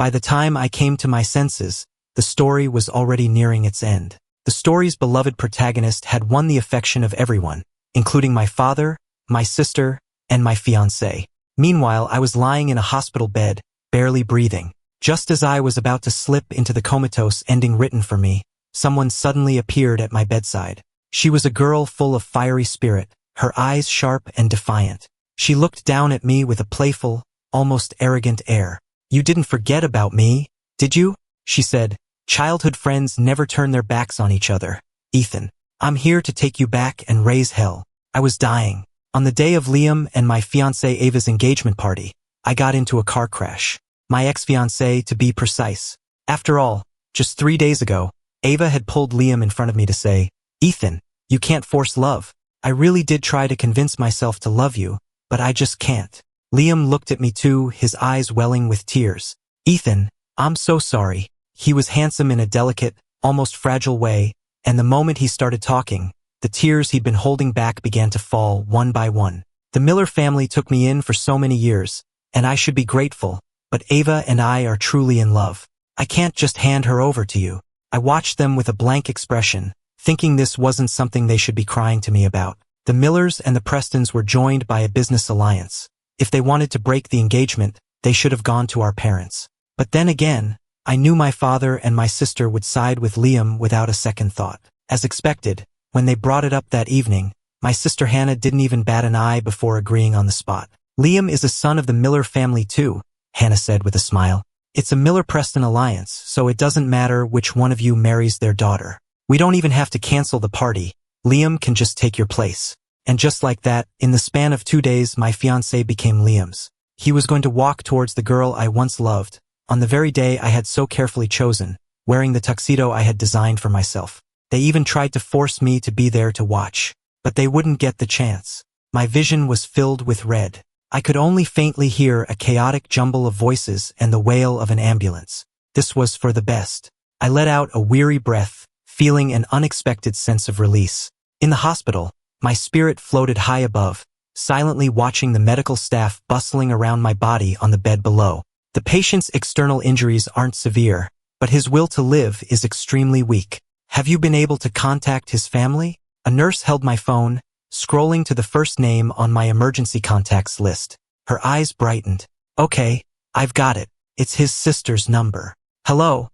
By the time I came to my senses, the story was already nearing its end. The story's beloved protagonist had won the affection of everyone, including my father, my sister, and my fiancée. Meanwhile, I was lying in a hospital bed, barely breathing. Just as I was about to slip into the comatose ending written for me, someone suddenly appeared at my bedside. She was a girl full of fiery spirit, her eyes sharp and defiant. She looked down at me with a playful, almost arrogant air. "You didn't forget about me, did you?" she said. "Childhood friends never turn their backs on each other. Ethan, I'm here to take you back and raise hell." I was dying. On the day of Liam and my fiancée Ava's engagement party, I got into a car crash. My ex-fiancée, to be precise. After all, just 3 days ago, Ava had pulled Liam in front of me to say, "Ethan, you can't force love. I really did try to convince myself to love you, but I just can't." Liam looked at me too, his eyes welling with tears. "Ethan, I'm so sorry." He was handsome in a delicate, almost fragile way, and the moment he started talking, the tears he'd been holding back began to fall one by one. "The Miller family took me in for so many years, and I should be grateful, but Ava and I are truly in love. I can't just hand her over to you." I watched them with a blank expression, thinking this wasn't something they should be crying to me about. The Millers and the Prestons were joined by a business alliance. If they wanted to break the engagement, they should have gone to our parents. But then again, I knew my father and my sister would side with Liam without a second thought. As expected, when they brought it up that evening, my sister Hannah didn't even bat an eye before agreeing on the spot. "Liam is a son of the Miller family too," Hannah said with a smile. "It's a Miller-Preston alliance, so it doesn't matter which one of you marries their daughter. We don't even have to cancel the party. Liam can just take your place." And just like that, in the span of 2 days, my fiancé became Liam's. He was going to walk towards the girl I once loved, on the very day I had so carefully chosen, wearing the tuxedo I had designed for myself. They even tried to force me to be there to watch, but they wouldn't get the chance. My vision was filled with red. I could only faintly hear a chaotic jumble of voices and the wail of an ambulance. This was for the best. I let out a weary breath, feeling an unexpected sense of release. In the hospital, my spirit floated high above, silently watching the medical staff bustling around my body on the bed below. The patient's external injuries aren't severe, but his will to live is extremely weak. "Have you been able to contact his family?" A nurse held my phone, scrolling to the first name on my emergency contacts list. Her eyes brightened. "Okay, I've got it. It's his sister's number." "Hello,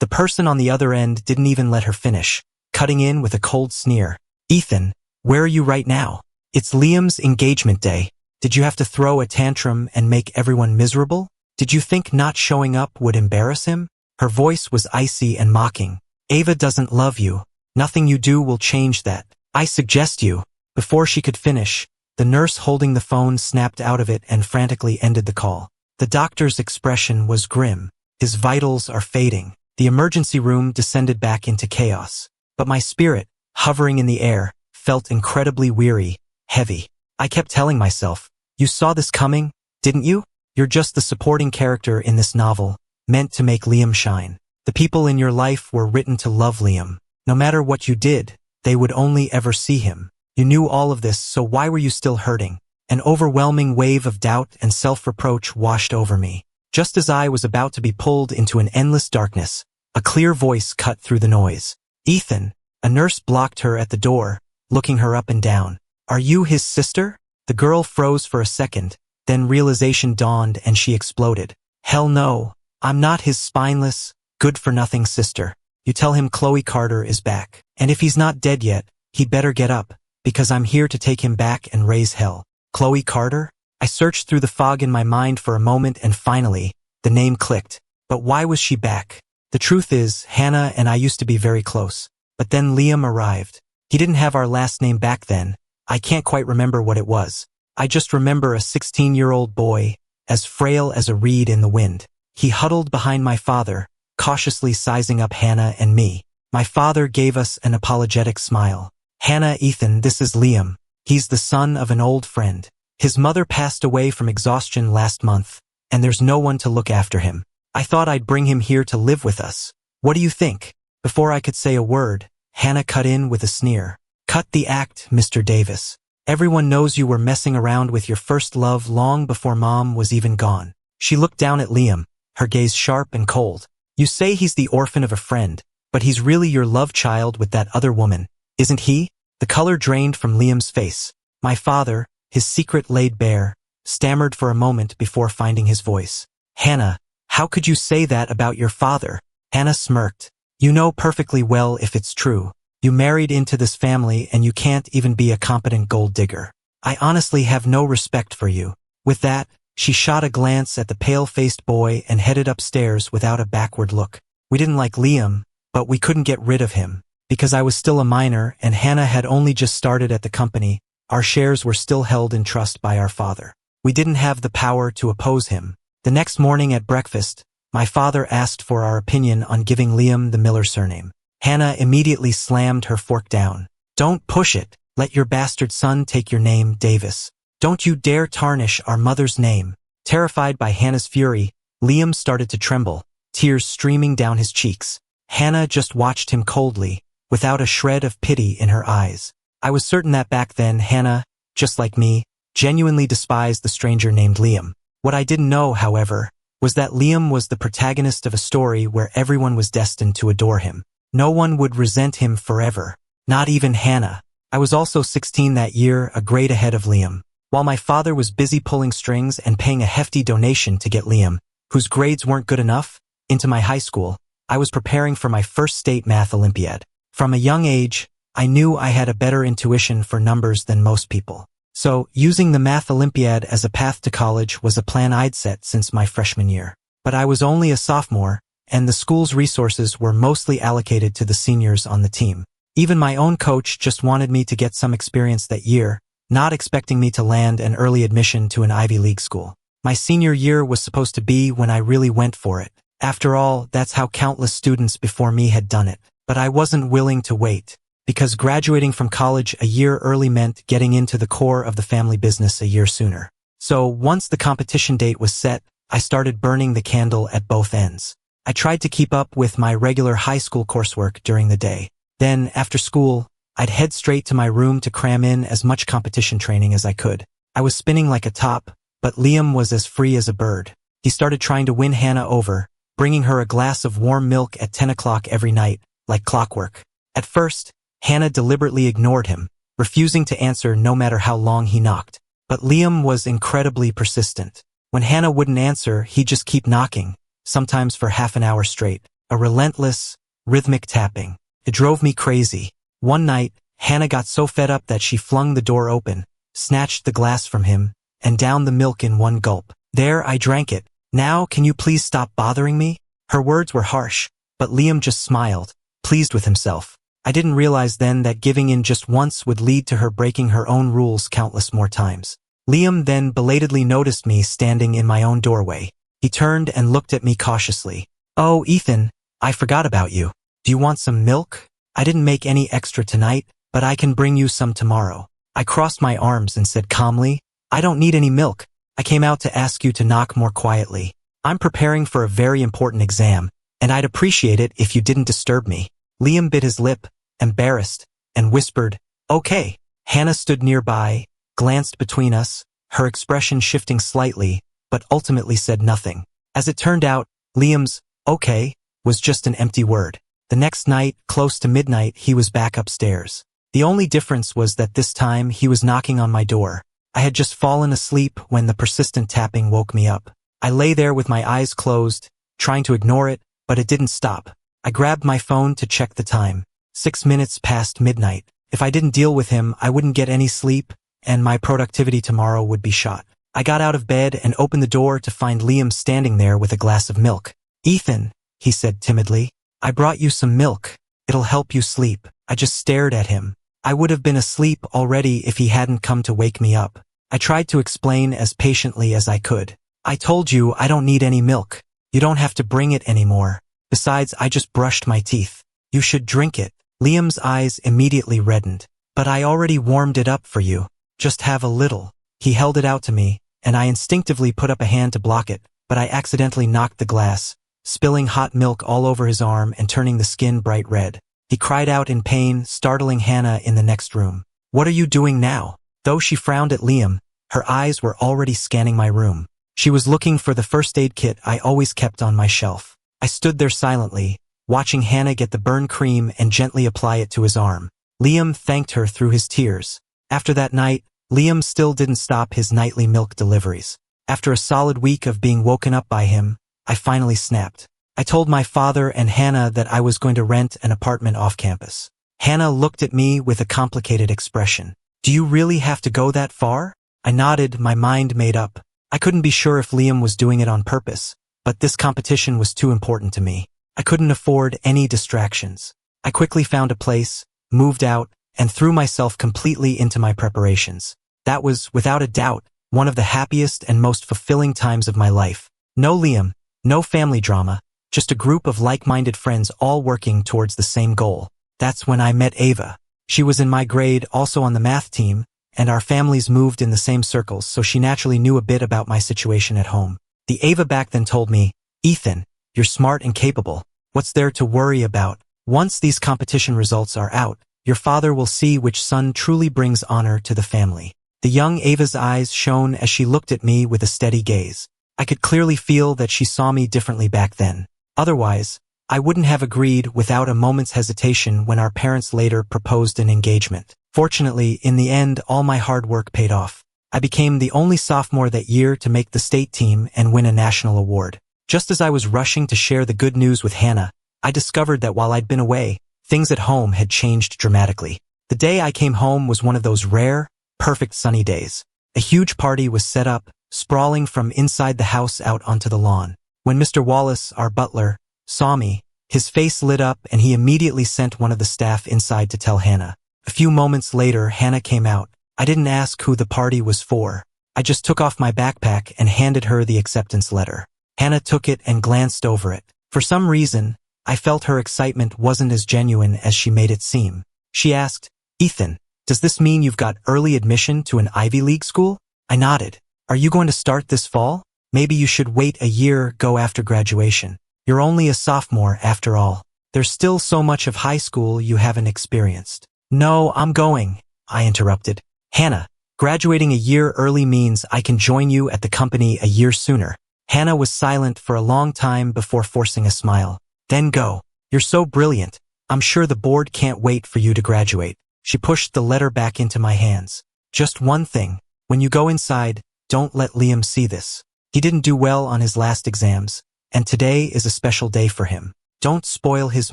The person on the other end didn't even let her finish, cutting in with a cold sneer. "Ethan, where are you right now? It's Liam's engagement day. Did you have to throw a tantrum and make everyone miserable? Did you think not showing up would embarrass him?" Her voice was icy and mocking. "Ava doesn't love you. Nothing you do will change that. I suggest you." Before she could finish, the nurse holding the phone snapped out of it and frantically ended the call. The doctor's expression was grim. "His vitals are fading." The emergency room descended back into chaos. But my spirit, hovering in the air, felt incredibly weary, heavy. I kept telling myself, "You saw this coming, didn't you? You're just the supporting character in this novel, meant to make Liam shine. The people in your life were written to love Liam. No matter what you did, they would only ever see him. You knew all of this, so why were you still hurting?" An overwhelming wave of doubt and self-reproach washed over me. Just as I was about to be pulled into an endless darkness, a clear voice cut through the noise. "Ethan." A nurse blocked her at the door, looking her up and down. "Are you his sister?" The girl froze for a second, then realization dawned and she exploded. "Hell no, I'm not his spineless, good-for-nothing sister. You tell him Chloe Carter is back. And if he's not dead yet, he'd better get up, because I'm here to take him back and raise hell." Chloe Carter? I searched through the fog in my mind for a moment and finally, the name clicked. But why was she back? The truth is, Hannah and I used to be very close. But then Liam arrived. He didn't have our last name back then. I can't quite remember what it was. I just remember a 16-year-old boy, as frail as a reed in the wind. He huddled behind my father, cautiously sizing up Hannah and me. My father gave us an apologetic smile. "Hannah, Ethan, this is Liam. He's the son of an old friend. His mother passed away from exhaustion last month, and there's no one to look after him. I thought I'd bring him here to live with us. What do you think?" Before I could say a word, Hannah cut in with a sneer. "Cut the act, Mr. Davis. Everyone knows you were messing around with your first love long before Mom was even gone." She looked down at Liam, her gaze sharp and cold. You say he's the orphan of a friend, but he's really your love child with that other woman, isn't he? The color drained from Liam's face. My father, his secret laid bare, stammered for a moment before finding his voice. Hannah, how could you say that about your father? Hannah smirked. You know perfectly well if it's true. You married into this family and you can't even be a competent gold digger. I honestly have no respect for you. With that, she shot a glance at the pale-faced boy and headed upstairs without a backward look. We didn't like Liam, but we couldn't get rid of him. Because I was still a minor and Hannah had only just started at the company, our shares were still held in trust by our father. We didn't have the power to oppose him. The next morning at breakfast, my father asked for our opinion on giving Liam the Miller surname. Hannah immediately slammed her fork down. Don't push it. Let your bastard son take your name, Davis. Don't you dare tarnish our mother's name. Terrified by Hannah's fury, Liam started to tremble, tears streaming down his cheeks. Hannah just watched him coldly, without a shred of pity in her eyes. I was certain that back then Hannah, just like me, genuinely despised the stranger named Liam. What I didn't know, however, was that Liam was the protagonist of a story where everyone was destined to adore him. No one would resent him forever, not even Hannah. I was also 16 that year, a grade ahead of Liam. While my father was busy pulling strings and paying a hefty donation to get Liam, whose grades weren't good enough, into my high school, I was preparing for my first state math Olympiad. From a young age, I knew I had a better intuition for numbers than most people. So, using the math Olympiad as a path to college was a plan I'd set since my freshman year. But I was only a sophomore, and the school's resources were mostly allocated to the seniors on the team. Even my own coach just wanted me to get some experience that year, not expecting me to land an early admission to an Ivy League school. My senior year was supposed to be when I really went for it. After all, that's how countless students before me had done it. But I wasn't willing to wait, because graduating from college a year early meant getting into the core of the family business a year sooner. So once the competition date was set, I started burning the candle at both ends. I tried to keep up with my regular high school coursework during the day. Then, after school, I'd head straight to my room to cram in as much competition training as I could. I was spinning like a top, but Liam was as free as a bird. He started trying to win Hannah over, bringing her a glass of warm milk at 10 o'clock every night, like clockwork. At first, Hannah deliberately ignored him, refusing to answer no matter how long he knocked. But Liam was incredibly persistent. When Hannah wouldn't answer, he'd just keep knocking, sometimes for half an hour straight, a relentless, rhythmic tapping. It drove me crazy. One night, Hannah got so fed up that she flung the door open, snatched the glass from him, and downed the milk in one gulp. There, I drank it. Now, can you please stop bothering me? Her words were harsh, but Liam just smiled, pleased with himself. I didn't realize then that giving in just once would lead to her breaking her own rules countless more times. Liam then belatedly noticed me standing in my own doorway. He turned and looked at me cautiously. Oh, Ethan, I forgot about you. Do you want some milk? I didn't make any extra tonight, but I can bring you some tomorrow. I crossed my arms and said calmly, I don't need any milk. I came out to ask you to knock more quietly. I'm preparing for a very important exam, and I'd appreciate it if you didn't disturb me. Liam bit his lip, embarrassed, and whispered, okay. Hannah stood nearby, glanced between us, her expression shifting slightly, but ultimately said nothing. As it turned out, Liam's, okay, was just an empty word. The next night, close to midnight, he was back upstairs. The only difference was that this time he was knocking on my door. I had just fallen asleep when the persistent tapping woke me up. I lay there with my eyes closed, trying to ignore it, but it didn't stop. I grabbed my phone to check the time. 6 minutes past midnight. If I didn't deal with him, I wouldn't get any sleep, and my productivity tomorrow would be shot. I got out of bed and opened the door to find Liam standing there with a glass of milk. Ethan, he said timidly, I brought you some milk. It'll help you sleep. I just stared at him. I would have been asleep already if he hadn't come to wake me up. I tried to explain as patiently as I could. I told you I don't need any milk. You don't have to bring it anymore. Besides, I just brushed my teeth. You should drink it. Liam's eyes immediately reddened. But I already warmed it up for you. Just have a little. He held it out to me, and I instinctively put up a hand to block it, but I accidentally knocked the glass, spilling hot milk all over his arm and turning the skin bright red. He cried out in pain, startling Hannah in the next room. What are you doing now? Though she frowned at Liam, her eyes were already scanning my room. She was looking for the first aid kit I always kept on my shelf. I stood there silently, watching Hannah get the burn cream and gently apply it to his arm. Liam thanked her through his tears. After that night, Liam still didn't stop his nightly milk deliveries. After a solid week of being woken up by him, I finally snapped. I told my father and Hannah that I was going to rent an apartment off campus. Hannah looked at me with a complicated expression. "Do you really have to go that far?" I nodded, my mind made up. I couldn't be sure if Liam was doing it on purpose, but this competition was too important to me. I couldn't afford any distractions. I quickly found a place, moved out, and threw myself completely into my preparations. That was, without a doubt, one of the happiest and most fulfilling times of my life. No Liam, no family drama, just a group of like-minded friends all working towards the same goal. That's when I met Ava. She was in my grade, also on the math team, and our families moved in the same circles, so she naturally knew a bit about my situation at home. The Ava back then told me, "Ethan, you're smart and capable. What's there to worry about? Once these competition results are out, your father will see which son truly brings honor to the family." The young Ava's eyes shone as she looked at me with a steady gaze. I could clearly feel that she saw me differently back then. Otherwise, I wouldn't have agreed without a moment's hesitation when our parents later proposed an engagement. Fortunately, in the end, all my hard work paid off. I became the only sophomore that year to make the state team and win a national award. Just as I was rushing to share the good news with Hannah, I discovered that while I'd been away, things at home had changed dramatically. The day I came home was one of those rare, perfect sunny days. A huge party was set up, sprawling from inside the house out onto the lawn. When Mr. Wallace, our butler, saw me, his face lit up and he immediately sent one of the staff inside to tell Hannah. A few moments later, Hannah came out. I didn't ask who the party was for. I just took off my backpack and handed her the acceptance letter. Hannah took it and glanced over it. For some reason, I felt her excitement wasn't as genuine as she made it seem. She asked, "Ethan, does this mean you've got early admission to an Ivy League school?" I nodded. "Are you going to start this fall? Maybe you should wait a year, go after graduation. You're only a sophomore after all. There's still so much of high school you haven't experienced." "No, I'm going," I interrupted. "Hannah, graduating a year early means I can join you at the company a year sooner." Hannah was silent for a long time before forcing a smile. "Then go. You're so brilliant. I'm sure the board can't wait for you to graduate." She pushed the letter back into my hands. "Just one thing. When you go inside, don't let Liam see this. He didn't do well on his last exams, and today is a special day for him. Don't spoil his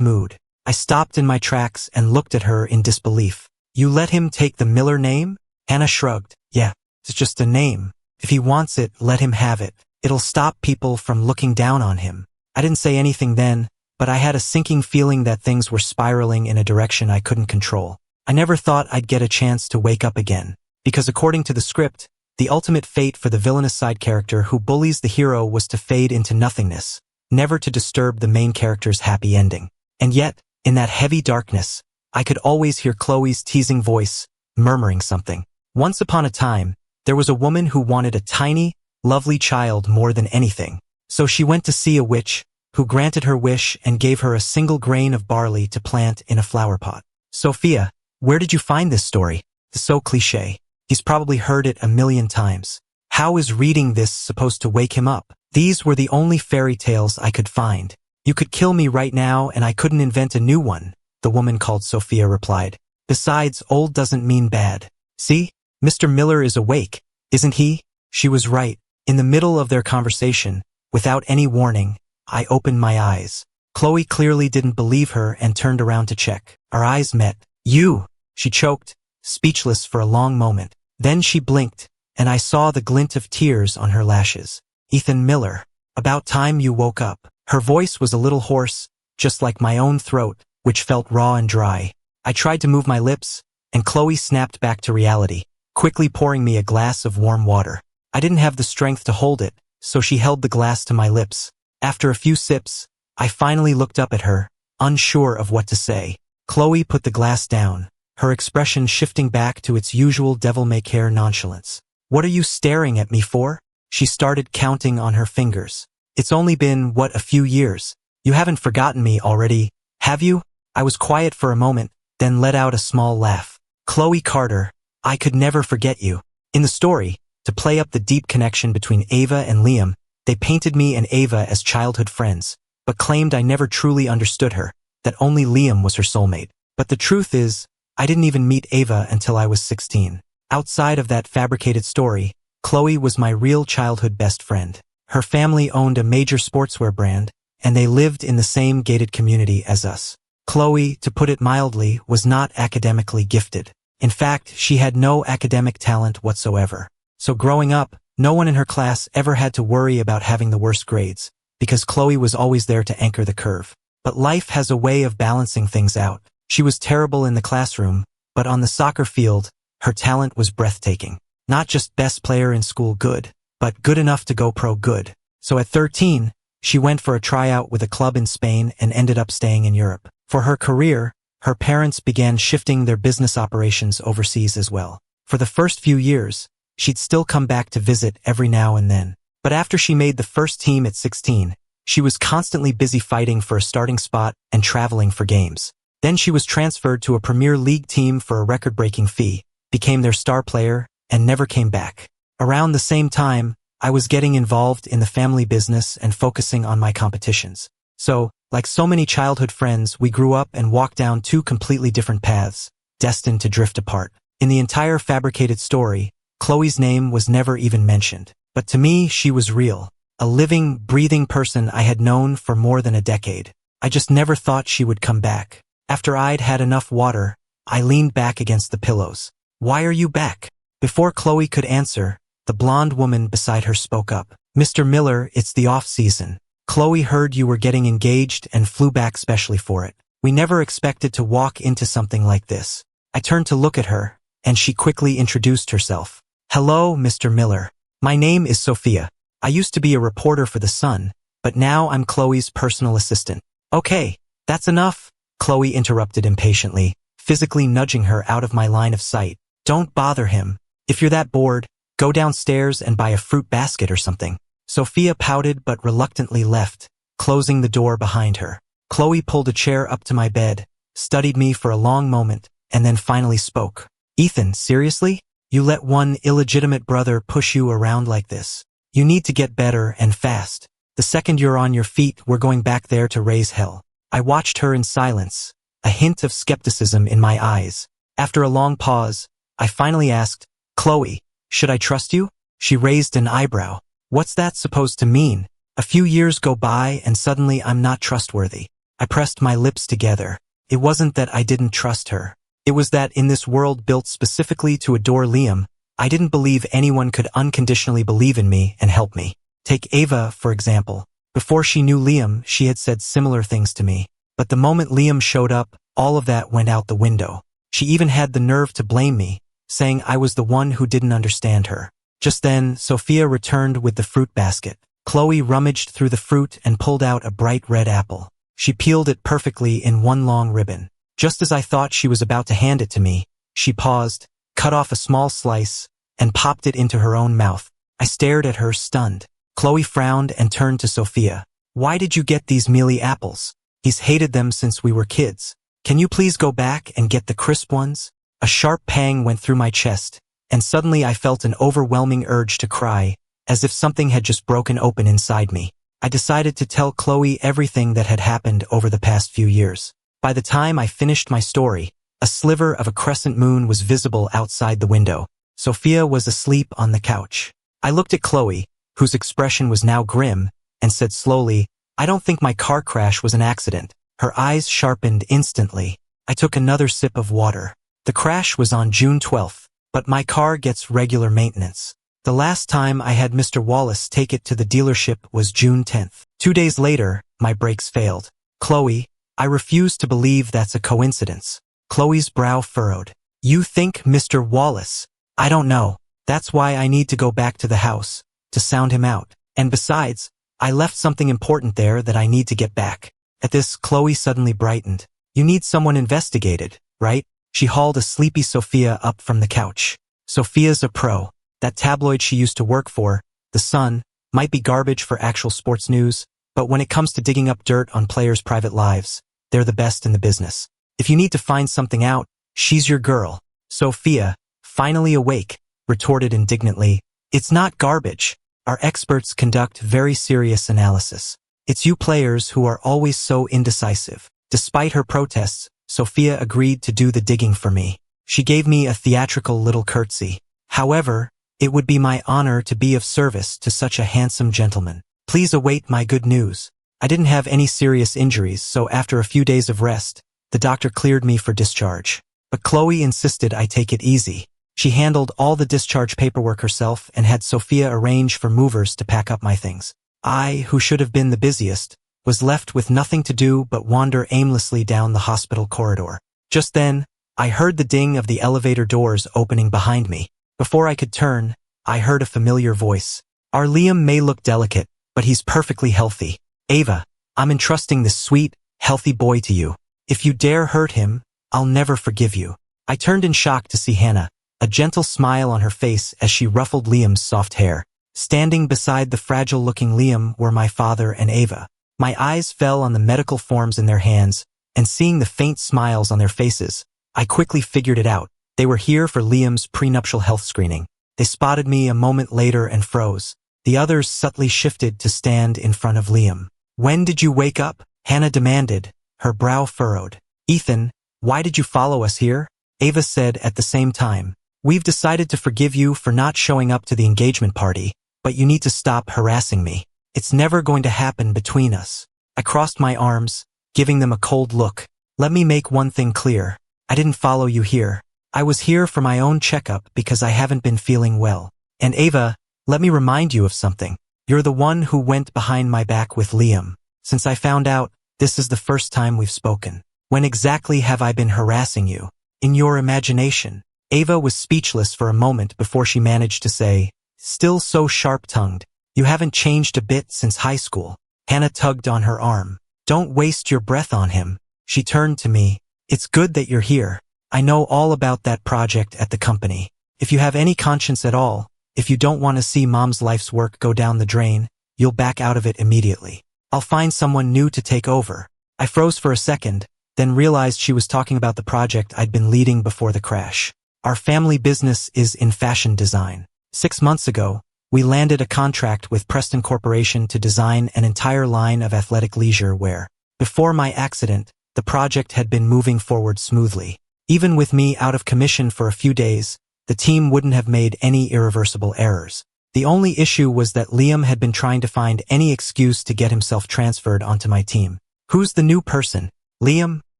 mood." I stopped in my tracks and looked at her in disbelief. "You let him take the Miller name?" Hannah shrugged. "Yeah, it's just a name. If he wants it, let him have it. It'll stop people from looking down on him." I didn't say anything then, but I had a sinking feeling that things were spiraling in a direction I couldn't control. I never thought I'd get a chance to wake up again, because according to the script, the ultimate fate for the villainous side character who bullies the hero was to fade into nothingness, never to disturb the main character's happy ending. And yet, in that heavy darkness, I could always hear Chloe's teasing voice, murmuring something. Once upon a time, there was a woman who wanted a tiny, lovely child more than anything. So she went to see a witch, who granted her wish and gave her a single grain of barley to plant in a flower pot. Sophia, where did you find this story? It's so cliché. He's probably heard it a million times. How is reading this supposed to wake him up? These were the only fairy tales I could find. You could kill me right now and I couldn't invent a new one, the woman called Sophia replied. Besides, old doesn't mean bad. See, Mr. Miller is awake, isn't he? She was right. In the middle of their conversation, without any warning, I opened my eyes. Chloe clearly didn't believe her and turned around to check. Our eyes met. "You!" she choked, speechless for a long moment. Then she blinked, and I saw the glint of tears on her lashes. "Ethan Miller, about time you woke up." Her voice was a little hoarse, just like my own throat, which felt raw and dry. I tried to move my lips, and Chloe snapped back to reality, quickly pouring me a glass of warm water. I didn't have the strength to hold it, so she held the glass to my lips. After a few sips, I finally looked up at her, unsure of what to say. Chloe put the glass down, her expression shifting back to its usual devil-may-care nonchalance. "What are you staring at me for?" She started counting on her fingers. "It's only been, a few years. You haven't forgotten me already, have you?" I was quiet for a moment, then let out a small laugh. "Chloe Carter, I could never forget you. In the story, To play up the deep connection between Ava and Liam, they painted me and Ava as childhood friends, but claimed I never truly understood her, that only Liam was her soulmate. But the truth is, I didn't even meet Ava until I was 16. Outside of that fabricated story, Chloe was my real childhood best friend. Her family owned a major sportswear brand, and they lived in the same gated community as us. Chloe, to put it mildly, was not academically gifted. In fact, she had no academic talent whatsoever. So growing up, no one in her class ever had to worry about having the worst grades, because Chloe was always there to anchor the curve. But life has a way of balancing things out. She was terrible in the classroom, but on the soccer field, her talent was breathtaking. Not just best player in school good, but good enough to go pro good. So at 13, she went for a tryout with a club in Spain and ended up staying in Europe. For her career, her parents began shifting their business operations overseas as well. For the first few years, she'd still come back to visit every now and then. But after she made the first team at 16, she was constantly busy fighting for a starting spot and traveling for games. Then she was transferred to a Premier League team for a record-breaking fee, became their star player, and never came back. Around the same time, I was getting involved in the family business and focusing on my competitions. So, like so many childhood friends, we grew up and walked down two completely different paths, destined to drift apart. In the entire fabricated story, Chloe's name was never even mentioned. But to me, she was real. A living, breathing person I had known for more than a decade. I just never thought she would come back. After I'd had enough water, I leaned back against the pillows. "Why are you back?" Before Chloe could answer, the blonde woman beside her spoke up. "Mr. Miller, it's the off-season. Chloe heard you were getting engaged and flew back specially for it. We never expected to walk into something like this." I turned to look at her, and she quickly introduced herself. "Hello, Mr. Miller. My name is Sophia. I used to be a reporter for The Sun, but now I'm Chloe's personal assistant." "Okay, that's enough," Chloe interrupted impatiently, physically nudging her out of my line of sight. "Don't bother him. If you're that bored, go downstairs and buy a fruit basket or something." Sophia pouted but reluctantly left, closing the door behind her. Chloe pulled a chair up to my bed, studied me for a long moment, and then finally spoke. "Ethan, seriously? You let one illegitimate brother push you around like this? You need to get better and fast. The second you're on your feet, we're going back there to raise hell." I watched her in silence, a hint of skepticism in my eyes. After a long pause, I finally asked, "Chloe, should I trust you?" She raised an eyebrow. "What's that supposed to mean? A few years go by and suddenly I'm not trustworthy." I pressed my lips together. It wasn't that I didn't trust her. It was that in this world built specifically to adore Liam, I didn't believe anyone could unconditionally believe in me and help me. Take Ava, for example. Before she knew Liam, she had said similar things to me. But the moment Liam showed up, all of that went out the window. She even had the nerve to blame me, saying I was the one who didn't understand her. Just then, Sophia returned with the fruit basket. Chloe rummaged through the fruit and pulled out a bright red apple. She peeled it perfectly in one long ribbon. Just as I thought she was about to hand it to me, she paused, cut off a small slice, and popped it into her own mouth. I stared at her, stunned. Chloe frowned and turned to Sophia. "Why did you get these mealy apples? He's hated them since we were kids. Can you please go back and get the crisp ones?" A sharp pang went through my chest, and suddenly I felt an overwhelming urge to cry, as if something had just broken open inside me. I decided to tell Chloe everything that had happened over the past few years. By the time I finished my story, a sliver of a crescent moon was visible outside the window. Sophia was asleep on the couch. I looked at Chloe, whose expression was now grim, and said slowly, "I don't think my car crash was an accident." Her eyes sharpened instantly. I took another sip of water. "The crash was on June 12th, but my car gets regular maintenance. The last time I had Mr. Wallace take it to the dealership was June 10th. 2 days later, my brakes failed." "Chloe, I refuse to believe that's a coincidence." Chloe's brow furrowed. "You think Mr. Wallace? I don't know. That's why I need to go back to the house, to sound him out. And besides, I left something important there that I need to get back." At this, Chloe suddenly brightened. "You need someone investigated, right?" She hauled a sleepy Sophia up from the couch. "Sophia's a pro. That tabloid she used to work for, The Sun, might be garbage for actual sports news, but when it comes to digging up dirt on players' private lives, they're the best in the business. If you need to find something out, she's your girl." Sophia, finally awake, retorted indignantly, It's not garbage. Our experts conduct very serious analysis. It's you players who are always so indecisive. Despite her protests, Sophia agreed to do the digging for me. She gave me a theatrical little curtsy. However, it would be my honor to be of service to such a handsome gentleman. Please await my good news. I didn't have any serious injuries, so after a few days of rest, the doctor cleared me for discharge. But Chloe insisted I take it easy. She handled all the discharge paperwork herself and had Sophia arrange for movers to pack up my things. I, who should have been the busiest, was left with nothing to do but wander aimlessly down the hospital corridor. Just then, I heard the ding of the elevator doors opening behind me. Before I could turn, I heard a familiar voice. Our Liam may look delicate, but he's perfectly healthy. Ava, I'm entrusting this sweet, healthy boy to you. If you dare hurt him, I'll never forgive you. I turned in shock to see Hannah, a gentle smile on her face as she ruffled Liam's soft hair. Standing beside the fragile-looking Liam were my father and Ava. My eyes fell on the medical forms in their hands, and seeing the faint smiles on their faces, I quickly figured it out. They were here for Liam's prenuptial health screening. They spotted me a moment later and froze. The others subtly shifted to stand in front of Liam. When did you wake up? Hannah demanded, her brow furrowed. Ethan, why did you follow us here? Ava said at the same time. We've decided to forgive you for not showing up to the engagement party, but you need to stop harassing me. It's never going to happen between us. I crossed my arms, giving them a cold look. Let me make one thing clear. I didn't follow you here. I was here for my own checkup because I haven't been feeling well. And Ava, let me remind you of something. You're the one who went behind my back with Liam. Since I found out, this is the first time we've spoken. When exactly have I been harassing you? In your imagination. Ava was speechless for a moment before she managed to say, still so sharp-tongued, you haven't changed a bit since high school. Hannah tugged on her arm. Don't waste your breath on him. She turned to me. It's good that you're here. I know all about that project at the company. If you have any conscience at all, if you don't want to see Mom's life's work go down the drain, you'll back out of it immediately. I'll find someone new to take over. I froze for a second, then realized she was talking about the project I'd been leading before the crash. Our family business is in fashion design. 6 months ago, we landed a contract with Preston Corporation to design an entire line of athletic leisure wear. Before my accident, the project had been moving forward smoothly. Even with me out of commission for a few days, the team wouldn't have made any irreversible errors. The only issue was that Liam had been trying to find any excuse to get himself transferred onto my team. Who's the new person? Liam?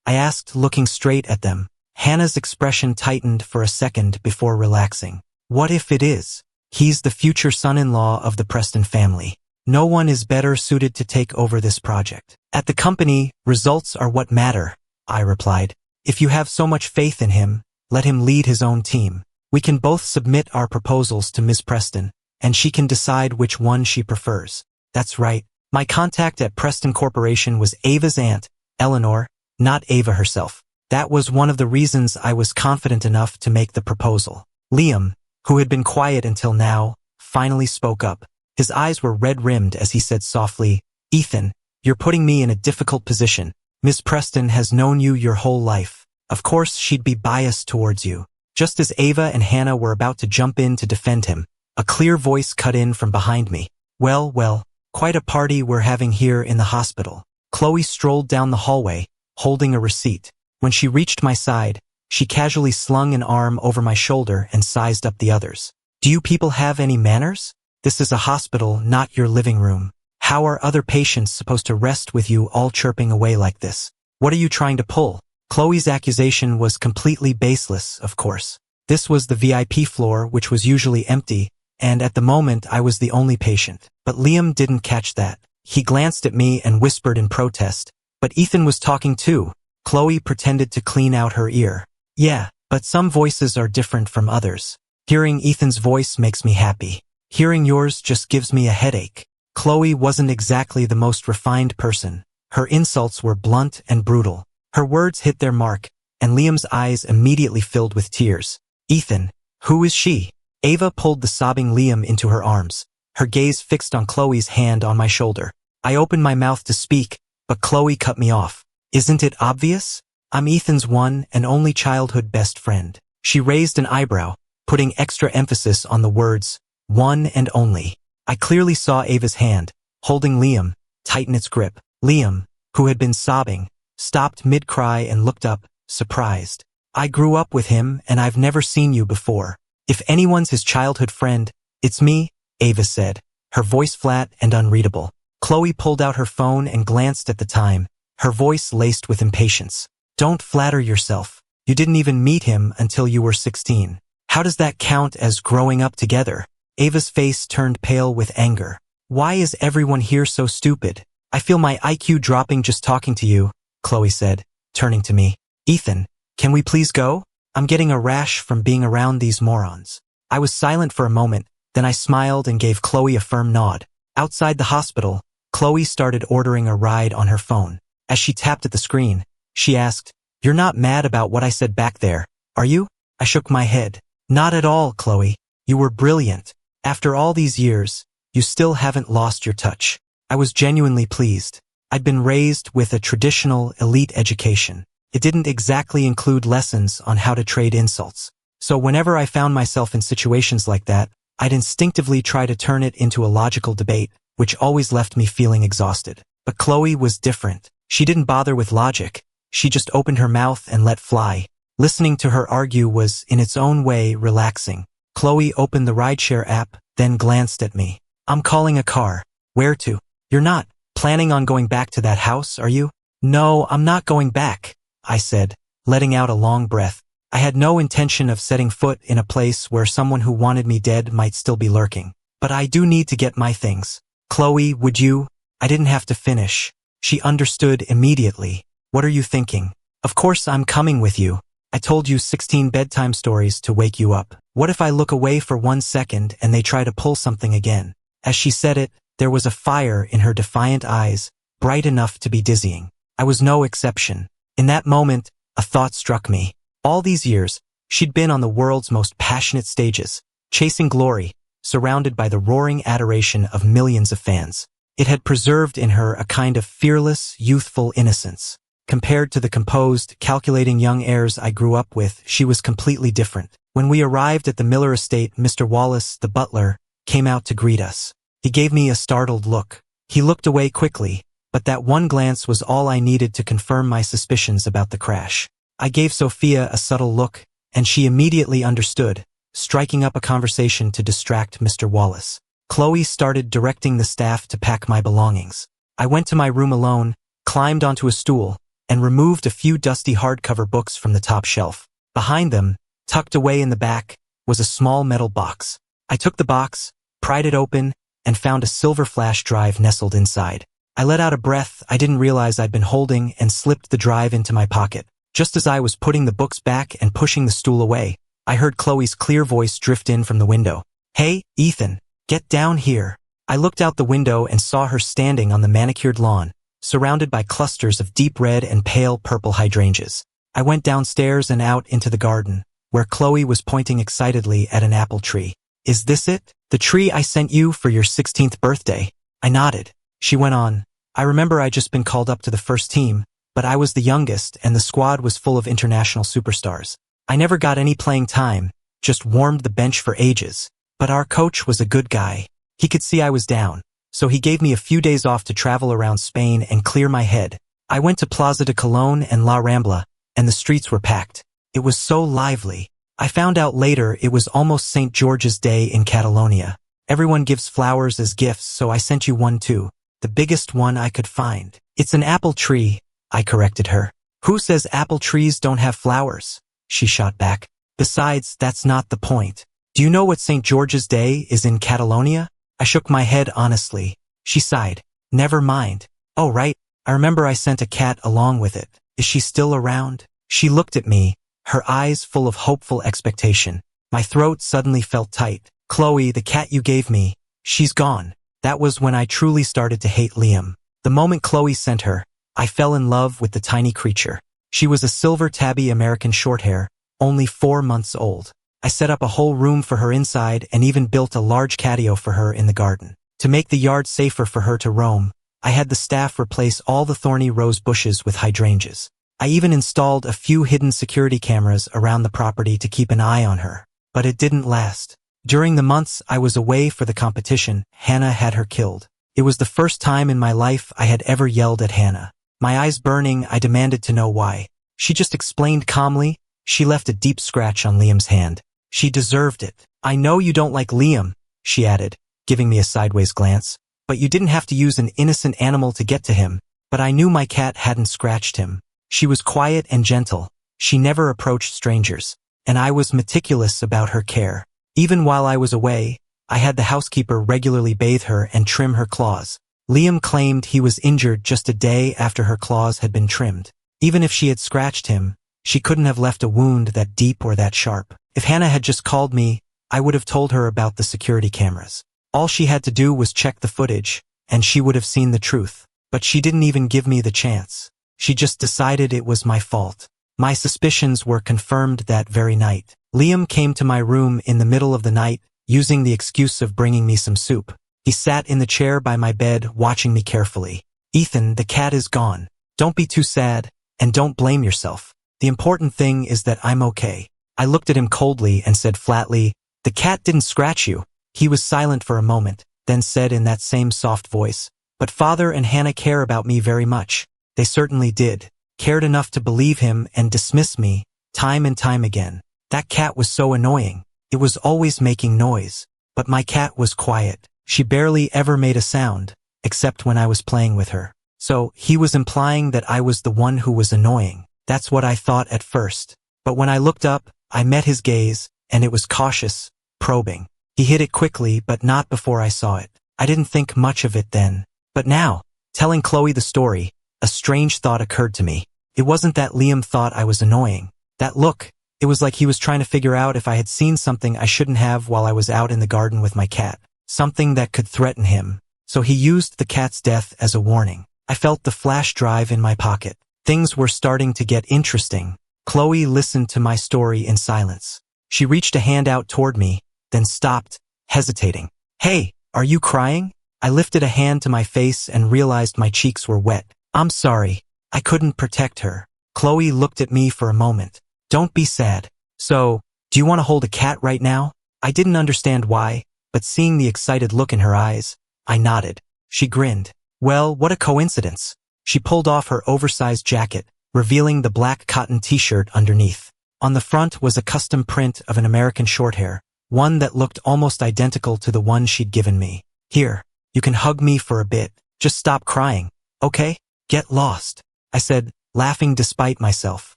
I asked, looking straight at them. Hannah's expression tightened for a second before relaxing. What if it is? He's the future son-in-law of the Preston family. No one is better suited to take over this project. At the company, results are what matter, I replied. If you have so much faith in him, let him lead his own team. We can both submit our proposals to Ms. Preston, and she can decide which one she prefers. That's right. My contact at Preston Corporation was Ava's aunt, Eleanor, not Ava herself. That was one of the reasons I was confident enough to make the proposal. Liam, who had been quiet until now, finally spoke up. His eyes were red-rimmed as he said softly, Ethan, you're putting me in a difficult position. Miss Preston has known you your whole life. Of course she'd be biased towards you. Just as Ava and Hannah were about to jump in to defend him, a clear voice cut in from behind me. Well, quite a party we're having here in the hospital. Chloe strolled down the hallway, holding a receipt. When she reached my side, she casually slung an arm over my shoulder and sized up the others. Do you people have any manners? This is a hospital, not your living room. How are other patients supposed to rest with you all chirping away like this? What are you trying to pull? Chloe's accusation was completely baseless, of course. This was the VIP floor, which was usually empty, and at the moment I was the only patient. But Liam didn't catch that. He glanced at me and whispered in protest. But Ethan was talking too. Chloe pretended to clean out her ear. Yeah, but some voices are different from others. Hearing Ethan's voice makes me happy. Hearing yours just gives me a headache. Chloe wasn't exactly the most refined person. Her insults were blunt and brutal. Her words hit their mark, and Liam's eyes immediately filled with tears. Ethan, who is she? Ava pulled the sobbing Liam into her arms, her gaze fixed on Chloe's hand on my shoulder. I opened my mouth to speak, but Chloe cut me off. Isn't it obvious? I'm Ethan's one and only childhood best friend. She raised an eyebrow, putting extra emphasis on the words, One and only. I clearly saw Ava's hand, holding Liam, tighten its grip. Liam, who had been sobbing, stopped mid-cry and looked up, surprised. I grew up with him and I've never seen you before. If anyone's his childhood friend, it's me, Ava said, her voice flat and unreadable. Chloe pulled out her phone and glanced at the time, her voice laced with impatience. Don't flatter yourself. You didn't even meet him until you were 16. How does that count as growing up together? Ava's face turned pale with anger. Why is everyone here so stupid? I feel my IQ dropping just talking to you, Chloe said, turning to me. Ethan, can we please go? I'm getting a rash from being around these morons. I was silent for a moment, then I smiled and gave Chloe a firm nod. Outside the hospital, Chloe started ordering a ride on her phone. As she tapped at the screen, she asked, "You're not mad about what I said back there, are you?" I shook my head. Not at all, Chloe. You were brilliant. After all these years, you still haven't lost your touch. I was genuinely pleased. I'd been raised with a traditional, elite education. It didn't exactly include lessons on how to trade insults. So whenever I found myself in situations like that, I'd instinctively try to turn it into a logical debate, which always left me feeling exhausted. But Chloe was different. She didn't bother with logic. She just opened her mouth and let fly. Listening to her argue was, in its own way, relaxing. Chloe opened the rideshare app, then glanced at me. I'm calling a car. Where to? You're not planning on going back to that house, are you? No, I'm not going back, I said, letting out a long breath. I had no intention of setting foot in a place where someone who wanted me dead might still be lurking. But I do need to get my things. Chloe, would you? I didn't have to finish. She understood immediately. What are you thinking? Of course I'm coming with you. I told you 16 bedtime stories to wake you up. What if I look away for 1 second and they try to pull something again? As she said it, there was a fire in her defiant eyes, bright enough to be dizzying. I was no exception. In that moment, a thought struck me. All these years, she'd been on the world's most passionate stages, chasing glory, surrounded by the roaring adoration of millions of fans. It had preserved in her a kind of fearless, youthful innocence. Compared to the composed, calculating young heirs I grew up with, she was completely different. When we arrived at the Miller estate, Mr. Wallace, the butler, came out to greet us. He gave me a startled look. He looked away quickly, but that one glance was all I needed to confirm my suspicions about the crash. I gave Sophia a subtle look, and she immediately understood, striking up a conversation to distract Mr. Wallace. Chloe started directing the staff to pack my belongings. I went to my room alone, climbed onto a stool, and removed a few dusty hardcover books from the top shelf. Behind them, tucked away in the back, was a small metal box. I took the box, pried it open, and found a silver flash drive nestled inside. I let out a breath I didn't realize I'd been holding and slipped the drive into my pocket. Just as I was putting the books back and pushing the stool away, I heard Chloe's clear voice drift in from the window. "Hey, Ethan, get down here." I looked out the window and saw her standing on the manicured lawn, surrounded by clusters of deep red and pale purple hydrangeas. I went downstairs and out into the garden, where Chloe was pointing excitedly at an apple tree. "Is this it? The tree I sent you for your 16th birthday?" I nodded. She went on, "I remember I'd just been called up to the first team, but I was the youngest and the squad was full of international superstars. I never got any playing time, just warmed the bench for ages. But our coach was a good guy. He could see I was down, so he gave me a few days off to travel around Spain and clear my head. I went to Plaza de Colón and La Rambla, and the streets were packed. It was so lively. I found out later it was almost St. George's Day in Catalonia. Everyone gives flowers as gifts, so I sent you one too. The biggest one I could find. It's an apple tree," I corrected her. "Who says apple trees don't have flowers?" she shot back. "Besides, that's not the point. Do you know what St. George's Day is in Catalonia?" I shook my head honestly. She sighed. "Never mind." "Oh right, I remember I sent a cat along with it. Is she still around?" She looked at me, her eyes full of hopeful expectation. My throat suddenly felt tight. "Chloe, the cat you gave me, she's gone." That was when I truly started to hate Liam. The moment Chloe sent her, I fell in love with the tiny creature. She was a silver tabby American Shorthair, only 4 months old. I set up a whole room for her inside and even built a large catio for her in the garden. To make the yard safer for her to roam, I had the staff replace all the thorny rose bushes with hydrangeas. I even installed a few hidden security cameras around the property to keep an eye on her. But it didn't last. During the months I was away for the competition, Hannah had her killed. It was the first time in my life I had ever yelled at Hannah. My eyes burning, I demanded to know why. She just explained calmly. She left a deep scratch on Liam's hand. She deserved it. I know you don't like Liam, she added, giving me a sideways glance. But you didn't have to use an innocent animal to get to him. But I knew my cat hadn't scratched him. She was quiet and gentle. She never approached strangers. And I was meticulous about her care. Even while I was away, I had the housekeeper regularly bathe her and trim her claws. Liam claimed he was injured just a day after her claws had been trimmed. Even if she had scratched him, she couldn't have left a wound that deep or that sharp. If Hannah had just called me, I would have told her about the security cameras. All she had to do was check the footage, and she would have seen the truth. But she didn't even give me the chance. She just decided it was my fault. My suspicions were confirmed that very night. Liam came to my room in the middle of the night, using the excuse of bringing me some soup. He sat in the chair by my bed, watching me carefully. "Ethan, the cat is gone. Don't be too sad, and don't blame yourself. The important thing is that I'm okay." I looked at him coldly and said flatly, "The cat didn't scratch you." He was silent for a moment, then said in that same soft voice, "But Father and Hannah care about me very much." They certainly did. Cared enough to believe him and dismiss me, time and time again. That cat was so annoying. It was always making noise. But my cat was quiet. She barely ever made a sound, except when I was playing with her. So, he was implying that I was the one who was annoying. That's what I thought at first. But when I looked up, I met his gaze, and it was cautious, probing. He hid it quickly, but not before I saw it. I didn't think much of it then. But now, telling Chloe the story, a strange thought occurred to me. It wasn't that Liam thought I was annoying. That look, it was like he was trying to figure out if I had seen something I shouldn't have while I was out in the garden with my cat. Something that could threaten him. So he used the cat's death as a warning. I felt the flash drive in my pocket. Things were starting to get interesting. Chloe listened to my story in silence. She reached a hand out toward me, then stopped, hesitating. "Hey, are you crying?" I lifted a hand to my face and realized my cheeks were wet. "I'm sorry. I couldn't protect her." Chloe looked at me for a moment. "Don't be sad. So, do you want to hold a cat right now?" I didn't understand why, but seeing the excited look in her eyes, I nodded. She grinned. "Well, what a coincidence." She pulled off her oversized jacket, revealing the black cotton t-shirt underneath. On the front was a custom print of an American Shorthair, one that looked almost identical to the one she'd given me. "Here, you can hug me for a bit. Just stop crying, okay? Get lost," I said, laughing despite myself.